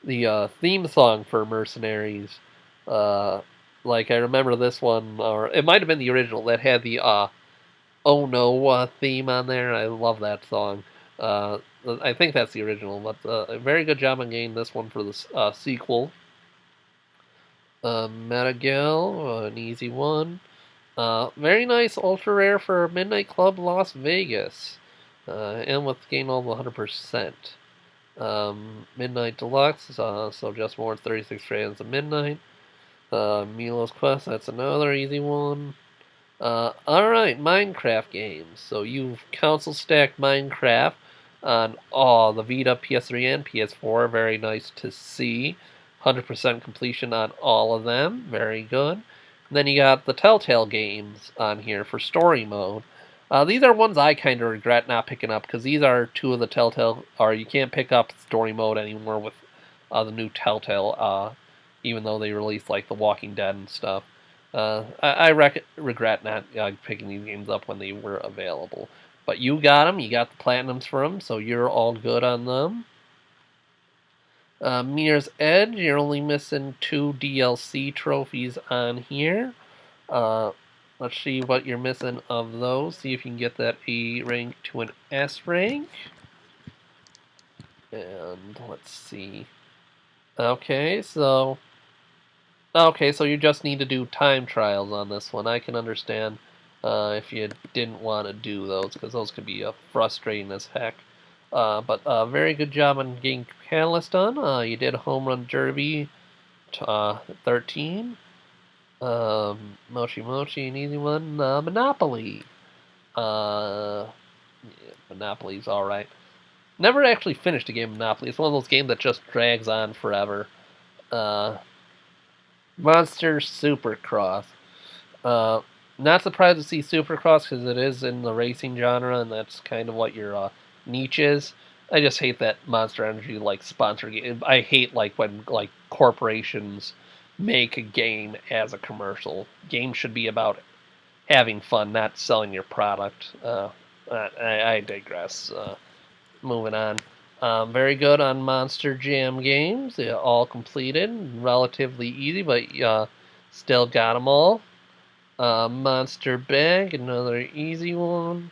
the theme song for Mercenaries. Like I remember this one, or it might have been the original that had the "Oh No" theme on there. I love that song. I think that's the original, but a very good job on getting this one for the sequel. Metagal, an easy one. Very nice ultra rare for Midnight Club Las Vegas. And with gain all the 100%. Midnight Deluxe, so just more than 36 frames of Midnight. Milo's Quest, that's another easy one. Alright, Minecraft games. So you've console stacked Minecraft on the Vita, PS3, and PS4. Very nice to see. 100% completion on all of them. Very good. And then you got the Telltale games on here for story mode. These are ones I kind of regret not picking up because these are two of the Telltale, or you can't pick up story mode anymore with the new Telltale, even though they released like The Walking Dead and stuff. I regret not picking these games up when they were available. But you got them, you got the platinums for them, so you're all good on them. Mirror's Edge, you're only missing 2 DLC trophies on here. Let's see what you're missing of those. See if you can get that A rank to an S rank. And let's see. Okay, so you just need to do time trials on this one. I can understand if you didn't want to do those, because those could be frustrating as heck. But very good job on getting Catalyst done. You did Home Run Derby 13. Mochi Mochi, an easy one. Monopoly. Yeah, Monopoly's alright. Never actually finished a game of Monopoly. It's one of those games that just drags on forever. Monster Supercross. Not surprised to see Supercross because it is in the racing genre, and that's kind of what your niche is. I just hate that Monster Energy like sponsor game. I hate like when like corporations make a game as a commercial. Games should be about having fun, not selling your product. I digress. Moving on. Very good on Monster Jam games. They all completed. Relatively easy, but still got them all. Monster Bag, another easy one.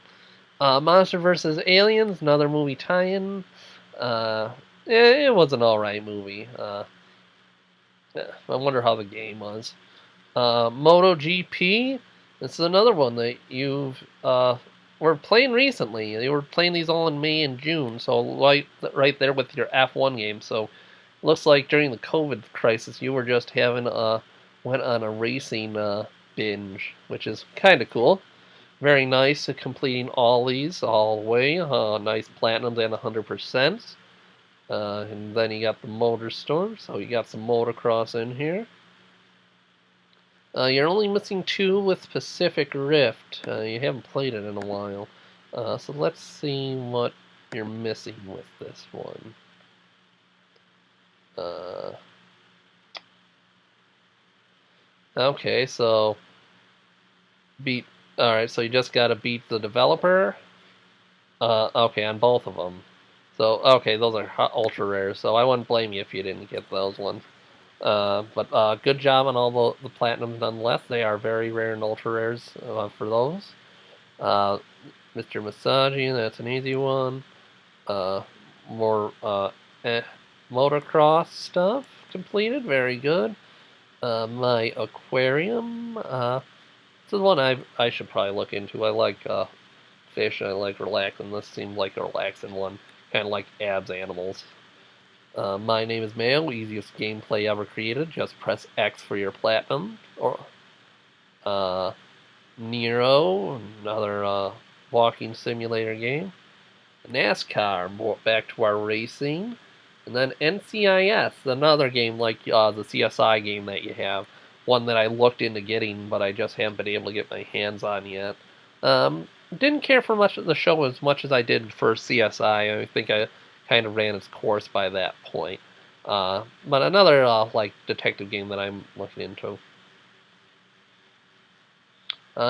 Monster vs. Aliens, another movie tie-in. Uh, it was an alright movie. I wonder how the game was. MotoGP, this is another one that you've were playing recently. You were playing these all in May and June, so right there with your F1 game. So looks like during the COVID crisis, you were just having went on a racing binge, which is kind of cool. Very nice completing all these all the way. Nice platinums and 100%. And then you got the Motor Storm, so you got some motocross in here. You're only missing 2 with Pacific Rift. You haven't played it in a while. So let's see what you're missing with this one. Okay, so beat. Alright, so you just gotta beat the developer. Okay, on both of them. So, okay, those are ultra rares, so I wouldn't blame you if you didn't get those ones. But good job on all the platinums nonetheless. They are very rare and ultra rares for those. Mr. Masagi, that's an easy one. More motocross stuff completed, very good. My aquarium, this is one I should probably look into. I like fish, I like relaxing. This seemed like a relaxing one, kind of like abs animals. My name is Mayo, easiest gameplay ever created. Just press X for your platinum. Or Nero, another walking simulator game. NASCAR, back to our racing. And then NCIS, another game like the CSI game that you have. One that I looked into getting, but I just haven't been able to get my hands on yet. Didn't care for much of the show as much as I did for CSI. I think I kind of ran its course by that point. But another like detective game that I'm looking into.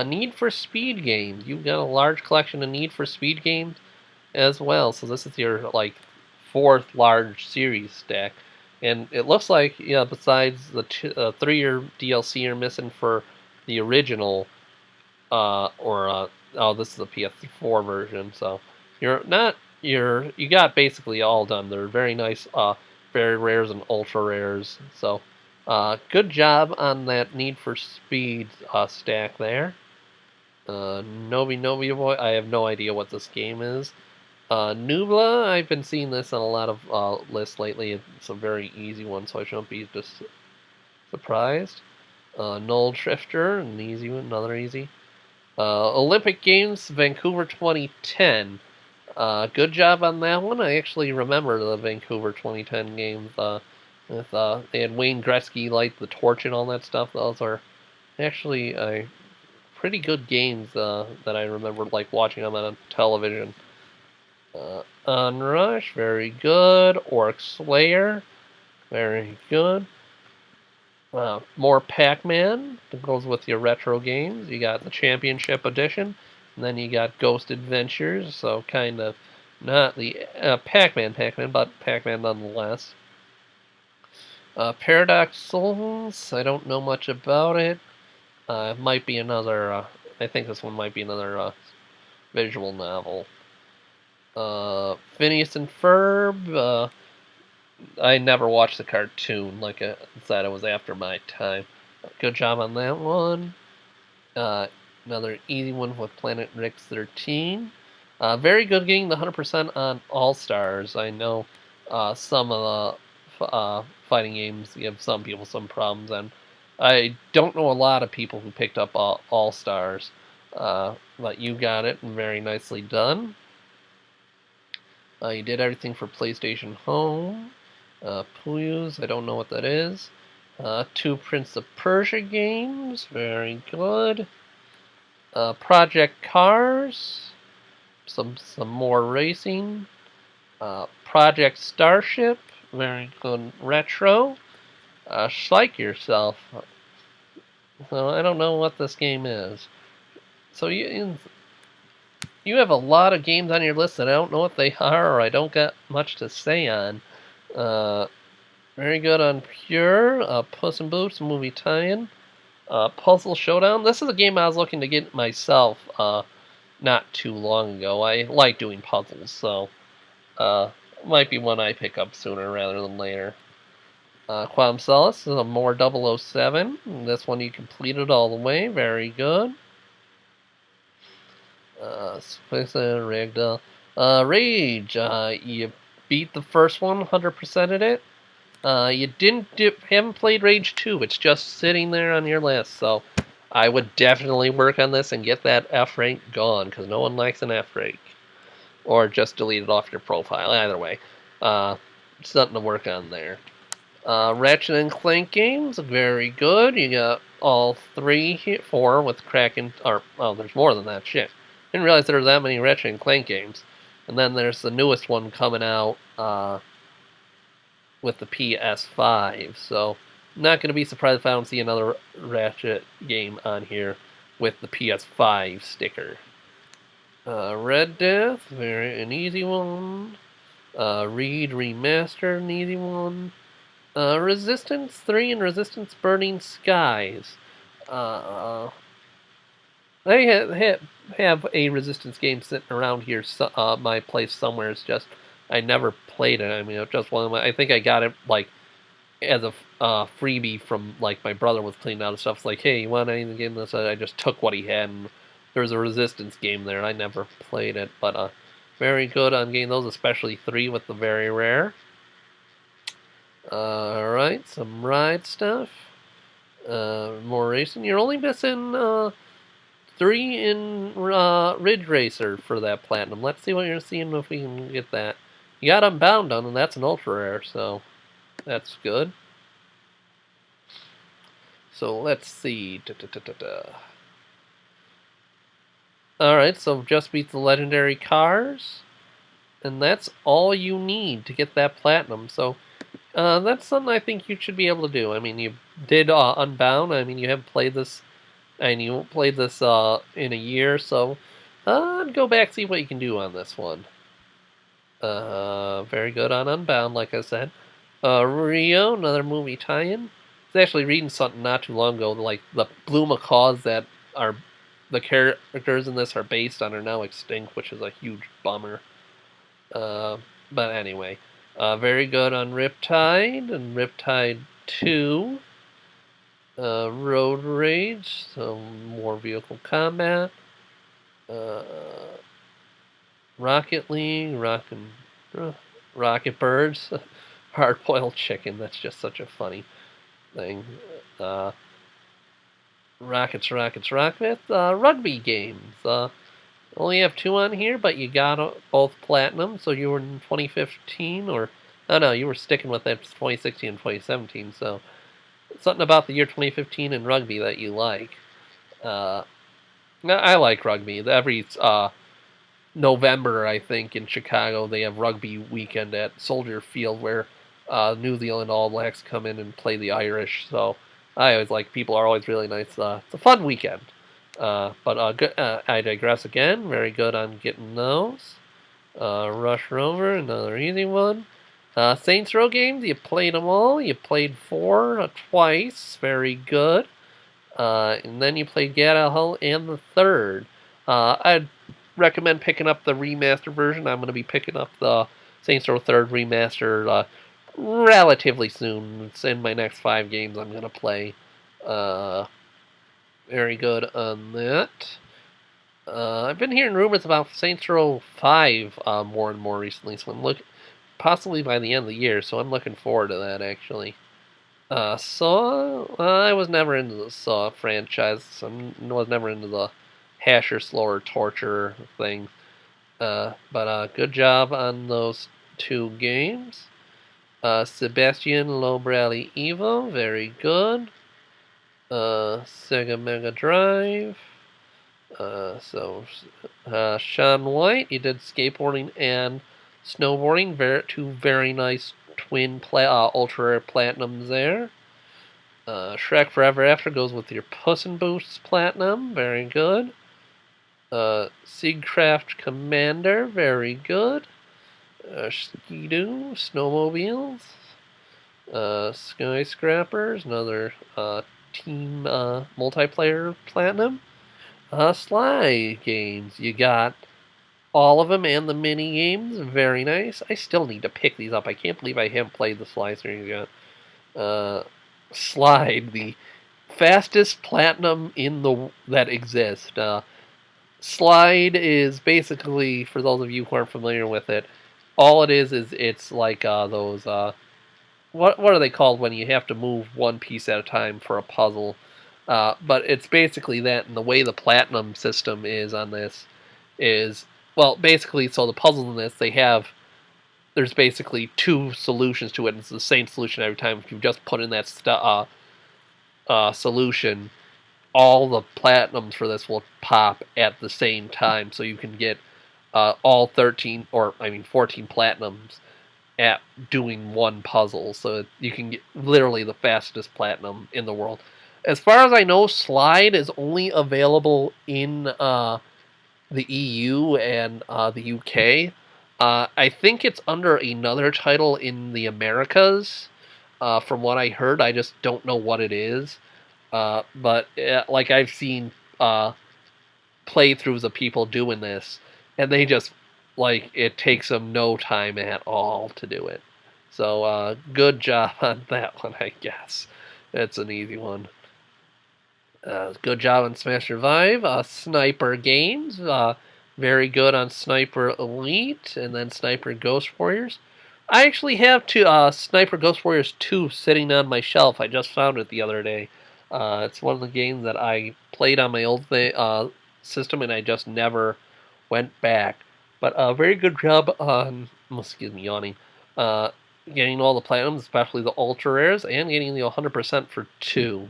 Need for Speed games. You've got a large collection of Need for Speed games as well. So this is your like 4th large series stack, and it looks like besides the 3-year DLC you're missing for the original, this is a PS4 version. So you got basically all done. They're very nice, very rares and ultra rares. So good job on that Need for Speed stack there. Nobi Boy, I have no idea what this game is. Nubla, I've been seeing this on a lot of lists lately. It's a very easy one, so I shouldn't be just surprised. Null Drifter, an easy one, another easy. Olympic Games, Vancouver 2010. Good job on that one. I actually remember the Vancouver 2010 games. They had Wayne Gretzky light the torch and all that stuff. Those are actually pretty good games that I remember like watching them on television. Unrush, very good. Orc Slayer, very good. More Pac-Man, that goes with your retro games. You got the Championship Edition, and then you got Ghost Adventures, so kind of not the Pac-Man, but Pac-Man nonetheless. Paradox Souls, I don't know much about it. It might be another, I think this one might be another visual novel. Phineas and Ferb, I never watched the cartoon, like I said, it was after my time. Good job on that one. Another easy one with Planet Rick 13. Very good getting the 100% on All-Stars. I know some of the fighting games give some people some problems, and I don't know a lot of people who picked up All-Stars. But you got it, and very nicely done. You did everything for PlayStation Home. Puyos, I don't know what that is. 2 Prince of Persia games, very good. Project Cars, some more racing. Project Starship, very good retro. Strike Yourself. So I don't know what this game is. So you have a lot of games on your list that I don't know what they are, or I don't got much to say on. Uh, Very good on Pure, Puss in Boots movie tie-in, Puzzle Showdown. This is a game I was looking to get myself not too long ago. I like doing puzzles, so might be one I pick up sooner rather than later. Quantum Solace is a more 007. This one you completed all the way. Very good. Space Ragdoll. Rage. You beat the first one, 100%ed it. You haven't played Rage 2. It's just sitting there on your list. So I would definitely work on this and get that F rank gone, because no one likes an F rank. Or just delete it off your profile. Either way. Something to work on there. Ratchet and Clank games, very good. You got all 4 with Kraken. There's more than that. Shit. Didn't realize there were that many Ratchet and Clank games. And then there's the newest one coming out with the PS5. So, not going to be surprised if I don't see another Ratchet game on here with the PS5 sticker. Red Death, an easy one. Reed Remastered, an easy one. Resistance 3 and Resistance Burning Skies. I have a Resistance game sitting around here, my place somewhere. It's just I never played it. I mean, it's just one of my. I think I got it like as a freebie from like my brother was cleaning out stuff. It's like, hey, you want anything in this? I just took what he had, and there's a Resistance game there, and I never played it. But very good on getting those, especially 3 with the very rare. Alright, some ride stuff. More racing. You're only missing 3 in Ridge Racer for that platinum. Let's see what you're seeing if we can get that. You got Unbound done, and that's an ultra rare, so that's good. So let's see. Alright, so just beat the legendary cars. And that's all you need to get that platinum. So that's something I think you should be able to do. I mean, you did Unbound. I mean, you haven't played this, and you won't play this in a year, so go back see what you can do on this one. Very good on Unbound, like I said. Rio, another movie tie-in. I was actually reading something not too long ago, like the blue macaws that are the characters in this are based on are now extinct, which is a huge bummer. But anyway. Very good on Riptide and Riptide 2. Road Rage, some more vehicle combat. Rocket League, Rocket Birds, Hard Boiled Chicken. That's just such a funny thing. Rockets, rugby games. Only have 2 on here, but you got both platinum, so you were in 2015, or... Oh, no, you were sticking with that 2016 and 2017, so... Something about the year 2015 in rugby that you like. I like rugby. Every November, I think, in Chicago, they have rugby weekend at Soldier Field, where New Zealand All Blacks come in and play the Irish, so... I always like, people are always really nice. It's a fun weekend. Good, I digress again. Very good on getting those. Rush Rover, another easy one. Saints Row games, you played them all. You played 4 twice. Very good. And then you played Hull and the 3rd. I'd recommend picking up the remaster version. I'm going to be picking up the Saints Row 3rd remaster relatively soon. It's in my next 5 games I'm going to play. Very good on that. I've been hearing rumors about Saints Row 5 more and more recently, so I'm looking, possibly by the end of the year, so I'm looking forward to that, actually. Saw, I was never into the Saw franchise, so I was never into the Hasher, Slower, Torture thing. But good job on those 2 games. Sebastian Low-Bradley Evo, very good. Sega Mega Drive. Sean White, you did skateboarding and Snowboarding, two very nice twin ultra rare platinums there. Shrek Forever After goes with your Puss in Boots platinum, very good. Seacraft Commander, very good. Ski-Doo, Snowmobiles. Skyscrapers, another team multiplayer platinum. Slide games, you got all of them and the mini games, very nice. I still need to pick these up. I can't believe I haven't played the Slide series yet. Slide, the fastest platinum that exists. Slide is basically, for those of you who aren't familiar with it, all it is it's like those what are they called when you have to move one piece at a time for a puzzle? But it's basically that, and the way the platinum system is on this is, well, basically, so the puzzles in this, there's basically two solutions to it, and it's the same solution every time. If you just put in that solution, all the platinums for this will pop at the same time, so you can get all 13, or I mean 14 platinums at doing one puzzle. So you can get literally the fastest platinum in the world. As far as I know, Slide is only available in the EU and the UK. I think it's under another title in the Americas. From what I heard, I just don't know what it is. But like I've seen playthroughs of people doing this, and they just like it takes them no time at all to do it. So good job on that one, I guess. It's an easy one. Good job on Smash Revive. Sniper Games, very good on Sniper Elite, and then Sniper Ghost Warriors. I actually have Sniper Ghost Warriors 2 sitting on my shelf. I just found it the other day. It's one of the games that I played on my old system, and I just never went back. But very good job on, excuse me, yawning, getting all the platinums, especially the ultra rares, and getting the 100% for 2.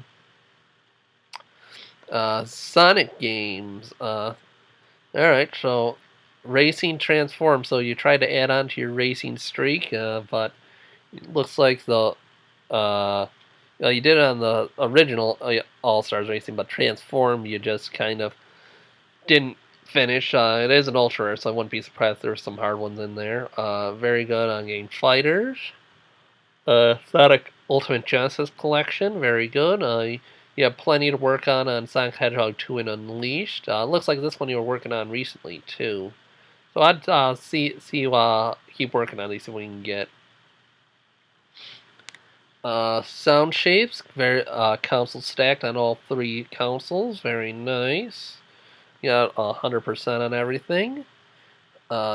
Sonic games. Alright, so Racing Transform. So you tried to add on to your racing streak, but it looks like you did it on the original All-Stars Racing, but Transform you just kind of didn't finish. It is an ultra rare, so I wouldn't be surprised if there were some hard ones in there. Very good on Game Fighters. Sonic Ultimate Genesis Collection, very good. You have plenty to work on Sonic Hedgehog 2 and Unleashed. Looks like this one you were working on recently, too. So I'd see you keep working on these, see what you can get. Sound shapes, very console stacked on all 3 consoles, very nice. You got 100% on everything.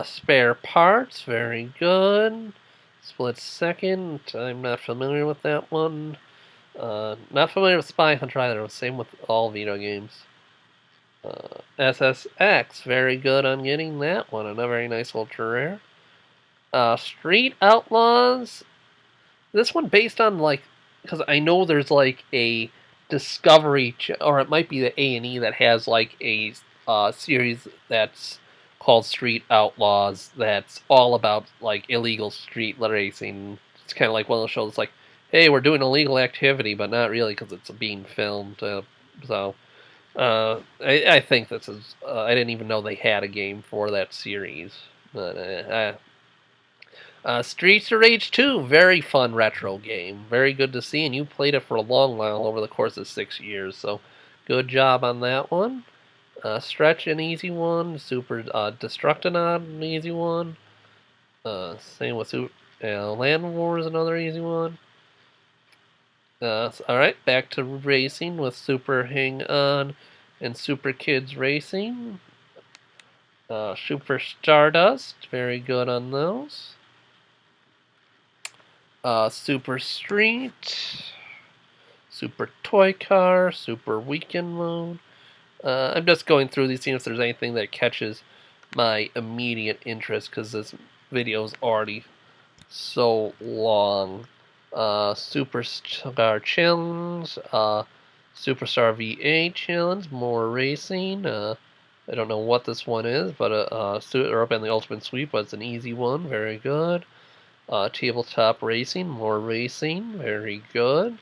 Spare parts, very good. Split second, I'm not familiar with that one. Not familiar with Spy Hunter either, same with all Vita games. SSX, very good on getting that one, another very nice ultra rare. Street Outlaws, this one based on because I know there's like a Discovery, or it might be the A&E that has like a series that's called Street Outlaws that's all about like illegal street racing. It's kind of like one of those shows that's like, hey, we're doing illegal activity, but not really because it's being filmed. I think this is. I didn't even know they had a game for that series. But Streets of Rage 2, very fun retro game. Very good to see, and you played it for a long while over the course of 6 years, so good job on that one. Stretch, an easy one. Super Destructonaut, an easy one. Same with Land Wars, another easy one. Alright, back to racing with Super Hang On and Super Kids Racing. Super Stardust, very good on those. Super Street, Super Toy Car, Super Weekend Mode. I'm just going through these, seeing if there's anything that catches my immediate interest, because this video is already so long. Superstar Challenge, Superstar V8 Challenge, more racing, I don't know what this one is, but Suit Up and the Ultimate Sweep was an easy one. Very good. Tabletop Racing, more racing. Very good.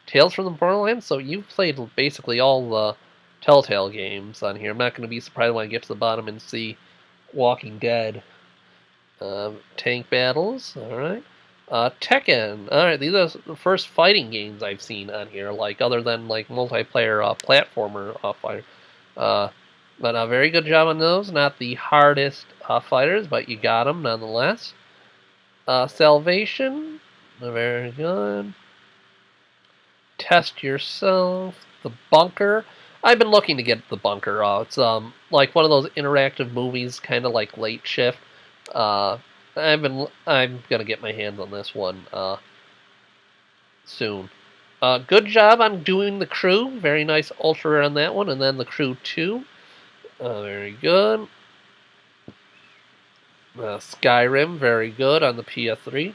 Tales from the Borderlands. So you've played basically all the Telltale games on here. I'm not going to be surprised when I get to the bottom and see Walking Dead. Tank battles. All right. Tekken. All right. These are the first fighting games I've seen on here, like other than like multiplayer platformer fighter. Uh, but a very good job on those. Not the hardest fighters, but you got them nonetheless. Salvation. Very good. Test Yourself. The Bunker. I've been looking to get the Bunker. It's like one of those interactive movies, kind of like Late Shift. I'm gonna get my hands on this one soon. Good job on doing the Crew. Very nice ultra rare on that one, and then the Crew 2. Very good. Skyrim, very good on the PS3.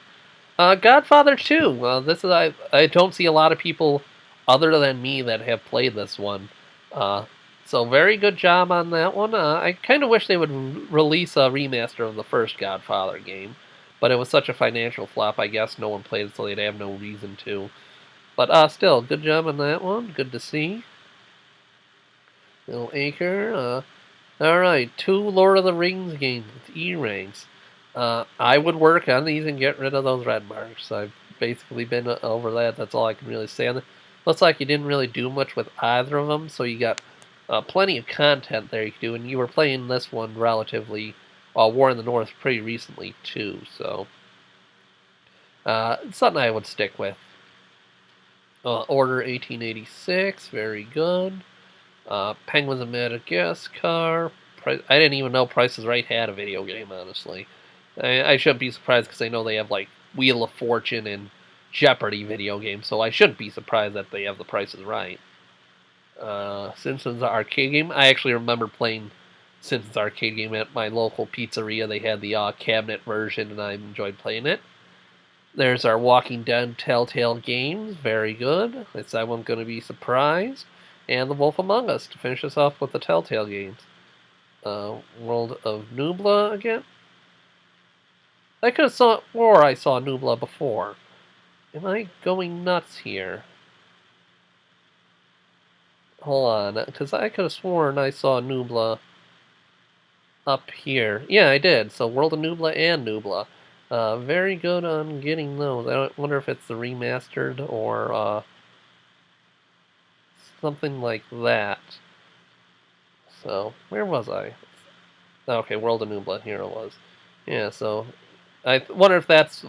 Godfather 2. This is I don't see a lot of people other than me that have played this one. So very good job on that one. I kind of wish they would release a remaster of the first Godfather game, but it was such a financial flop. I guess no one played it, so they'd have no reason to. But still, good job on that one. Good to see. Little Acre. All right, 2 Lord of the Rings games with E ranks. I would work on these and get rid of those red marks. I've basically been over that. That's all I can really say on it. Looks like you didn't really do much with either of them, so you got plenty of content there you could do, and you were playing this one relatively, War in the North pretty recently too, so it's something I would stick with. Order 1886, very good. Penguins of Madagascar. I didn't even know Price is Right had a video game, honestly. I shouldn't be surprised because I know they have like Wheel of Fortune and Jeopardy video games, so I shouldn't be surprised that they have the Price is Right. Simpsons Arcade game. I actually remember playing Simpsons Arcade game at my local pizzeria. They had the cabinet version, and I enjoyed playing it. There's our Walking Dead Telltale games. Very good. I won't going to be surprised. And The Wolf Among Us to finish us off with the Telltale games. World of Nubla again. I could have swore I saw Nubla before. Am I going nuts here? Hold on, because I could have sworn I saw Nubla up here. Yeah, I did. So World of Nubla and Nubla. Very good on getting those. I wonder if it's the remastered or something like that. So, where was I? Okay, World of Nubla, here it was. Yeah, so I wonder if that's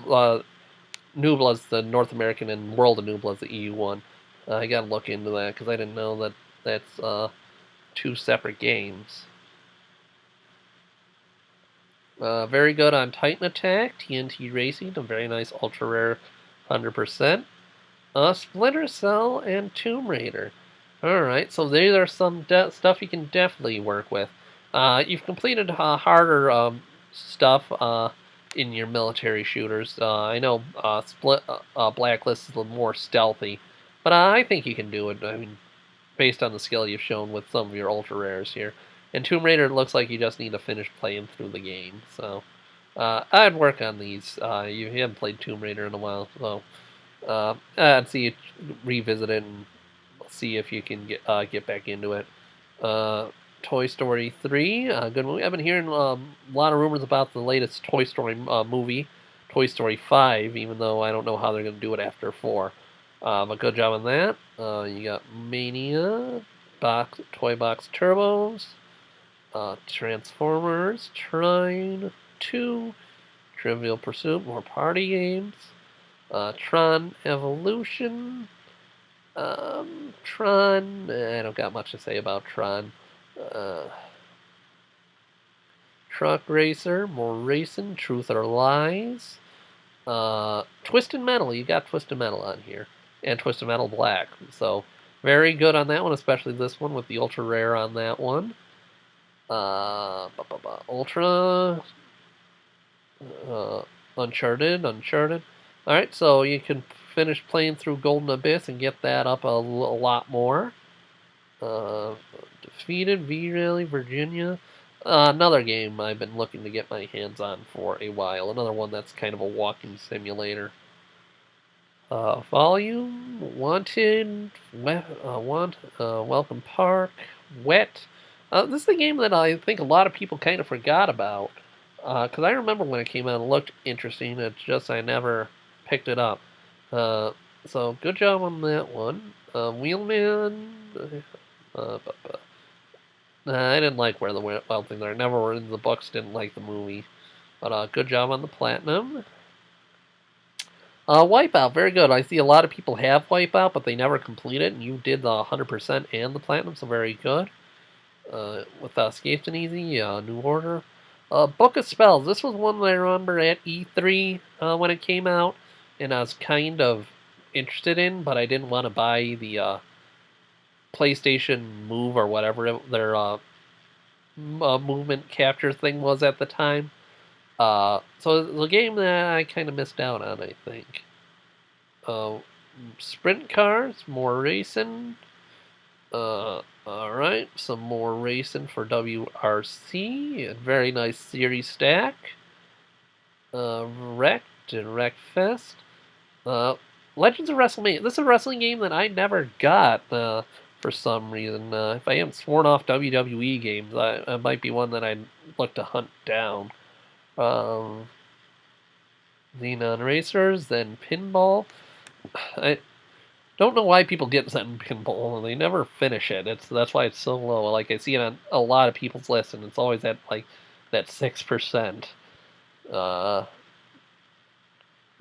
Nubla's the North American and World of Nubla's the EU one. I gotta look into that because I didn't know that that's 2 separate games. Very good on Titan Attack, TNT Racing, a very nice ultra rare 100%. Splinter Cell and Tomb Raider. Alright, so these are some stuff you can definitely work with. You've completed harder stuff in your military shooters. I know Blacklist is a little more stealthy, but I think you can do it. I mean, based on the skill you've shown with some of your ultra rares here. And Tomb Raider, it looks like you just need to finish playing through the game. So I'd work on these. You haven't played Tomb Raider in a while, so I'd see you revisit it and see if you can get back into it. Toy Story 3, good movie. I've been hearing a lot of rumors about the latest Toy Story movie, Toy Story 5, even though I don't know how they're going to do it after 4. But good job on that. You got Mania, Toy Box Turbos, Transformers, Trine 2, Trivial Pursuit, more party games, Tron Evolution, Tron, I don't got much to say about Tron. Truck Racer, more racing, Truth or Lies, Twisted Metal, you got Twisted Metal on here, and Twisted Metal Black, so very good on that one, especially this one with the ultra rare on that one. Ultra, Uncharted. Alright, so you can finish playing through Golden Abyss and get that up a lot more. Defeated V-Rally, Virginia. Another game I've been looking to get my hands on for a while. Another one that's kind of a walking simulator. Volume, Wanted, Welcome Park, Wet. This is a game that I think a lot of people kind of forgot about. Because I remember when it came out, it looked interesting. It's just I never picked it up. So good job on that one. Wheelman. I didn't like Where the Wild Things Are. Never were in the books. Didn't like the movie. But good job on the platinum. Wipeout, very good. I see a lot of people have Wipeout, but they never complete it, and you did the 100% and the platinum, so very good. With Escaped and Easy, New Order. Book of Spells, this was one that I remember at E3 when it came out, and I was kind of interested in, but I didn't want to buy the PlayStation Move or whatever their movement capture thing was at the time. So it was a game that I kind of missed out on, I think. Sprint cars, more racing. Alright, some more racing for WRC. A very nice series stack. Wrecked and Wreckfest. Legends of WrestleMania. This is a wrestling game that I never got for some reason. If I haven't sworn off WWE games, I might be one that I'd look to hunt down. Xenon Racers, then Pinball. I don't know why people get sent in Pinball and they never finish it. That's why it's so low. Like I see it on a lot of people's lists, and it's always at like that 6%.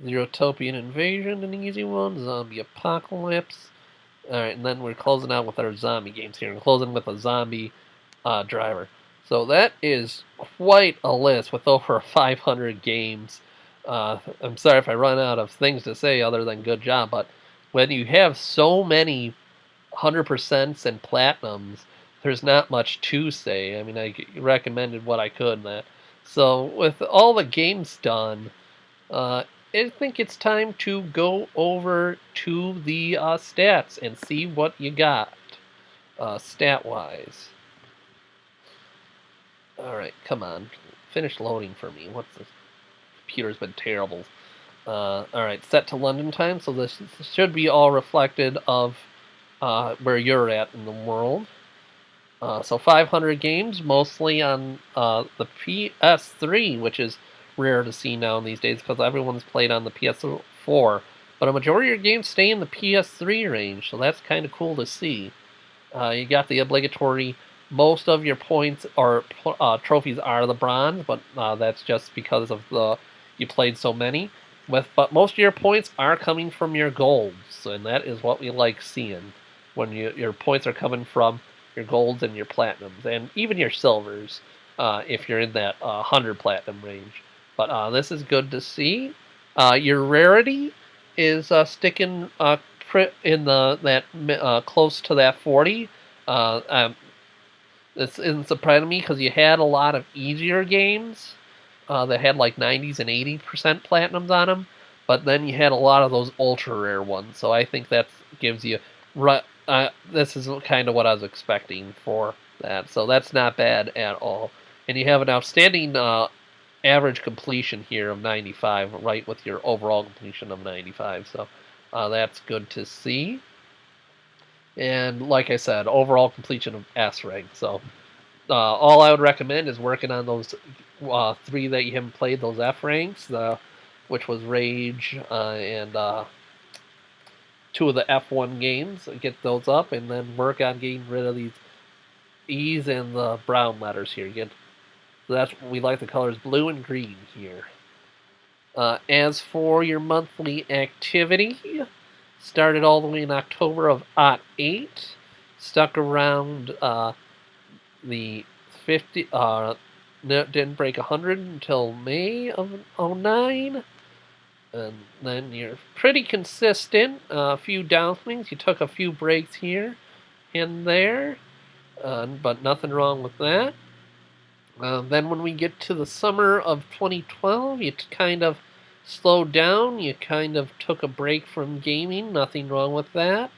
Zerotopian Invasion, an easy one. Zombie Apocalypse. Alright, and then we're closing out with our zombie games here. We're closing with a zombie driver. So that is quite a list with over 500 games. I'm sorry if I run out of things to say other than good job, but when you have so many 100% and platinums, there's not much to say. I mean, I recommended what I could in that. So with all the games done, I think it's time to go over to the stats and see what you got stat-wise. Alright, come on. Finish loading for me. What's this? Computer's been terrible. Alright, set to London time, so this should be all reflected of where you're at in the world. So 500 games, mostly on the PS3, which is rare to see now these days because everyone's played on the PS4. But a majority of your games stay in the PS3 range, so that's kind of cool to see. You got the obligatory, most of your points or trophies are the bronze, but that's just because of you played so many. But most of your points are coming from your golds, and that is what we like seeing when your points are coming from your golds and your platinums, and even your silvers if you're in that 100 platinum range. But this is good to see. Your rarity is sticking in that close to that 40. This isn't surprising me because you had a lot of easier games that had like 90s and 80% platinums on them, but then you had a lot of those ultra rare ones. So I think that gives you this is kind of what I was expecting for that. So that's not bad at all. And you have an outstanding average completion here of 95, right with your overall completion of 95. So that's good to see. And like I said, overall completion of S rank. So all I would recommend is working on those 3 that you haven't played, those F ranks, which was Rage and 2 of the F1 games. Get those up, and then work on getting rid of these E's and the brown letters here. So that's we like the colors blue and green here. As for your monthly activity, started all the way in October of '08, stuck around the 50. Didn't break 100 until May of '09. And then you're pretty consistent. A few downswings. You took a few breaks here and there, but nothing wrong with that. Then when we get to the summer of 2012, you kind of slowed down. You kind of took a break from gaming. Nothing wrong with that.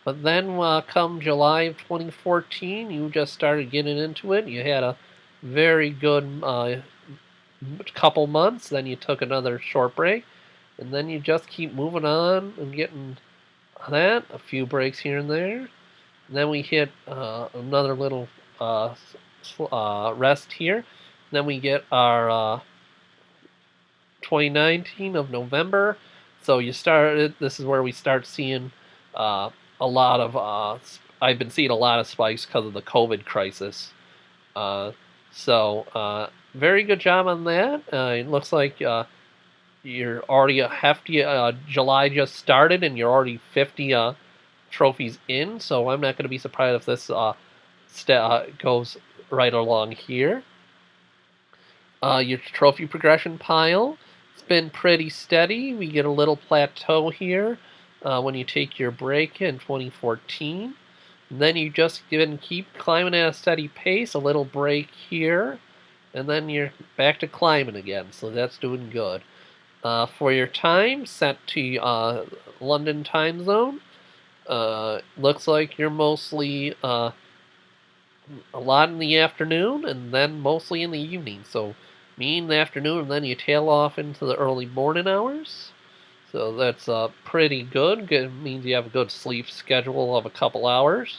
But then come July of 2014, you just started getting into it. You had a very good couple months. Then you took another short break. And then you just keep moving on and getting that. A few breaks here and there. And then we hit another little rest here. Then we get our 2019 of November. So you started. This is where we start seeing a lot of. I've been seeing a lot of spikes because of the COVID crisis. So very good job on that. It looks like you're already a hefty. July just started, and you're already 50 trophies in. So I'm not going to be surprised if this goes right along here. Your trophy progression pile, it's been pretty steady. We get a little plateau here when you take your break in 2014. And then you just keep climbing at a steady pace, a little break here, and then you're back to climbing again. So that's doing good. For your time, set to London time zone. Looks like you're mostly a lot in the afternoon and then mostly in the evening. So me in the afternoon, and then you tail off into the early morning hours. So that's pretty good. It means you have a good sleep schedule of a couple hours.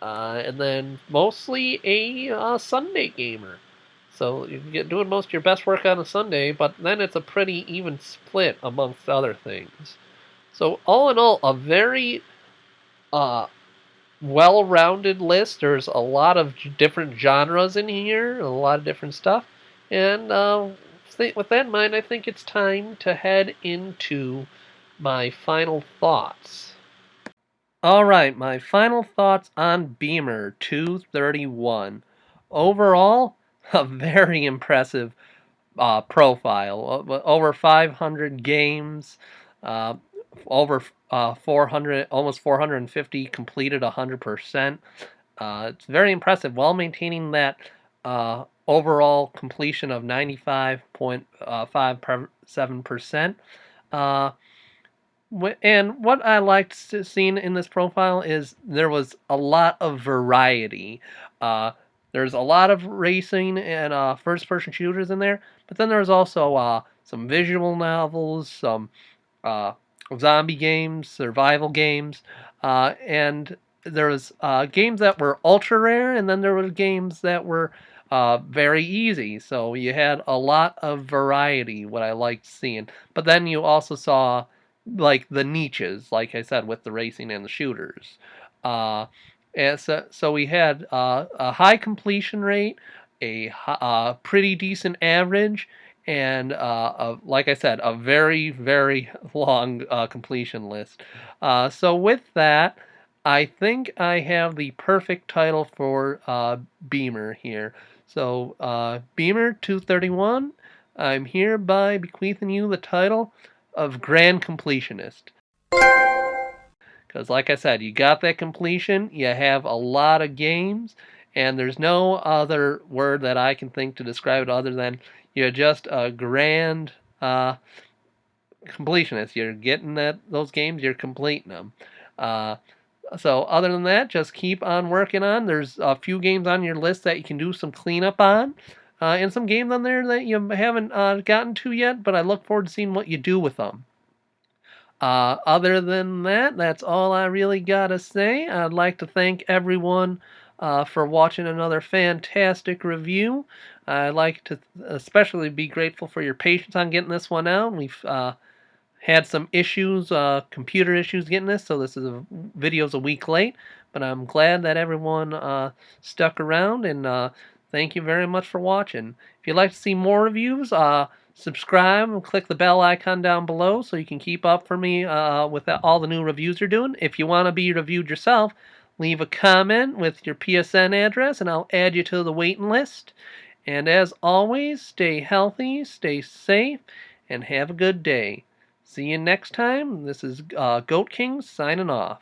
And then mostly a Sunday gamer. So you get doing most of your best work on a Sunday, but then it's a pretty even split amongst other things. So all in all, a very well-rounded list. There's a lot of different genres in here, a lot of different stuff. And with that in mind, I think it's time to head into my final thoughts. All right, my final thoughts on BEAMER231. Overall, a very impressive profile. Over 500 games, over 400, almost 450 completed 100%. It's very impressive while maintaining that overall completion of 95.57%. And what I liked seeing in this profile is there was a lot of variety. There's a lot of racing and first-person shooters in there, but then there's also some visual novels, some zombie games, survival games, and there was games that were ultra rare, and then there were games that were very easy. So you had a lot of variety, what I liked seeing. But then you also saw like the niches, like I said, with the racing and the shooters. And so we had a high completion rate, a pretty decent average, and like I said, a very, very long completion list. So with that, I think I have the perfect title for Beamer here. So BEAMER231, I'm hereby bequeathing you the title of Grand Completionist. Because like I said, you got that completion, you have a lot of games, and there's no other word that I can think to describe it other than you're just a grand completionist. You're getting those games, you're completing them. So other than that, just keep on working on. There's a few games on your list that you can do some cleanup on. And some games on there that you haven't gotten to yet, but I look forward to seeing what you do with them. Other than that, that's all I really gotta say. I'd like to thank everyone for watching another fantastic review. I'd like to especially be grateful for your patience on getting this one out. We've had some issues, computer issues getting this, so this is video's a week late, but I'm glad that everyone stuck around, and thank you very much for watching. If you'd like to see more reviews, subscribe and click the bell icon down below so you can keep up for me with all the new reviews you're doing. If you want to be reviewed yourself, leave a comment with your PSN address, and I'll add you to the waiting list. And as always, stay healthy, stay safe, and have a good day. See you next time. This is Goat King signing off.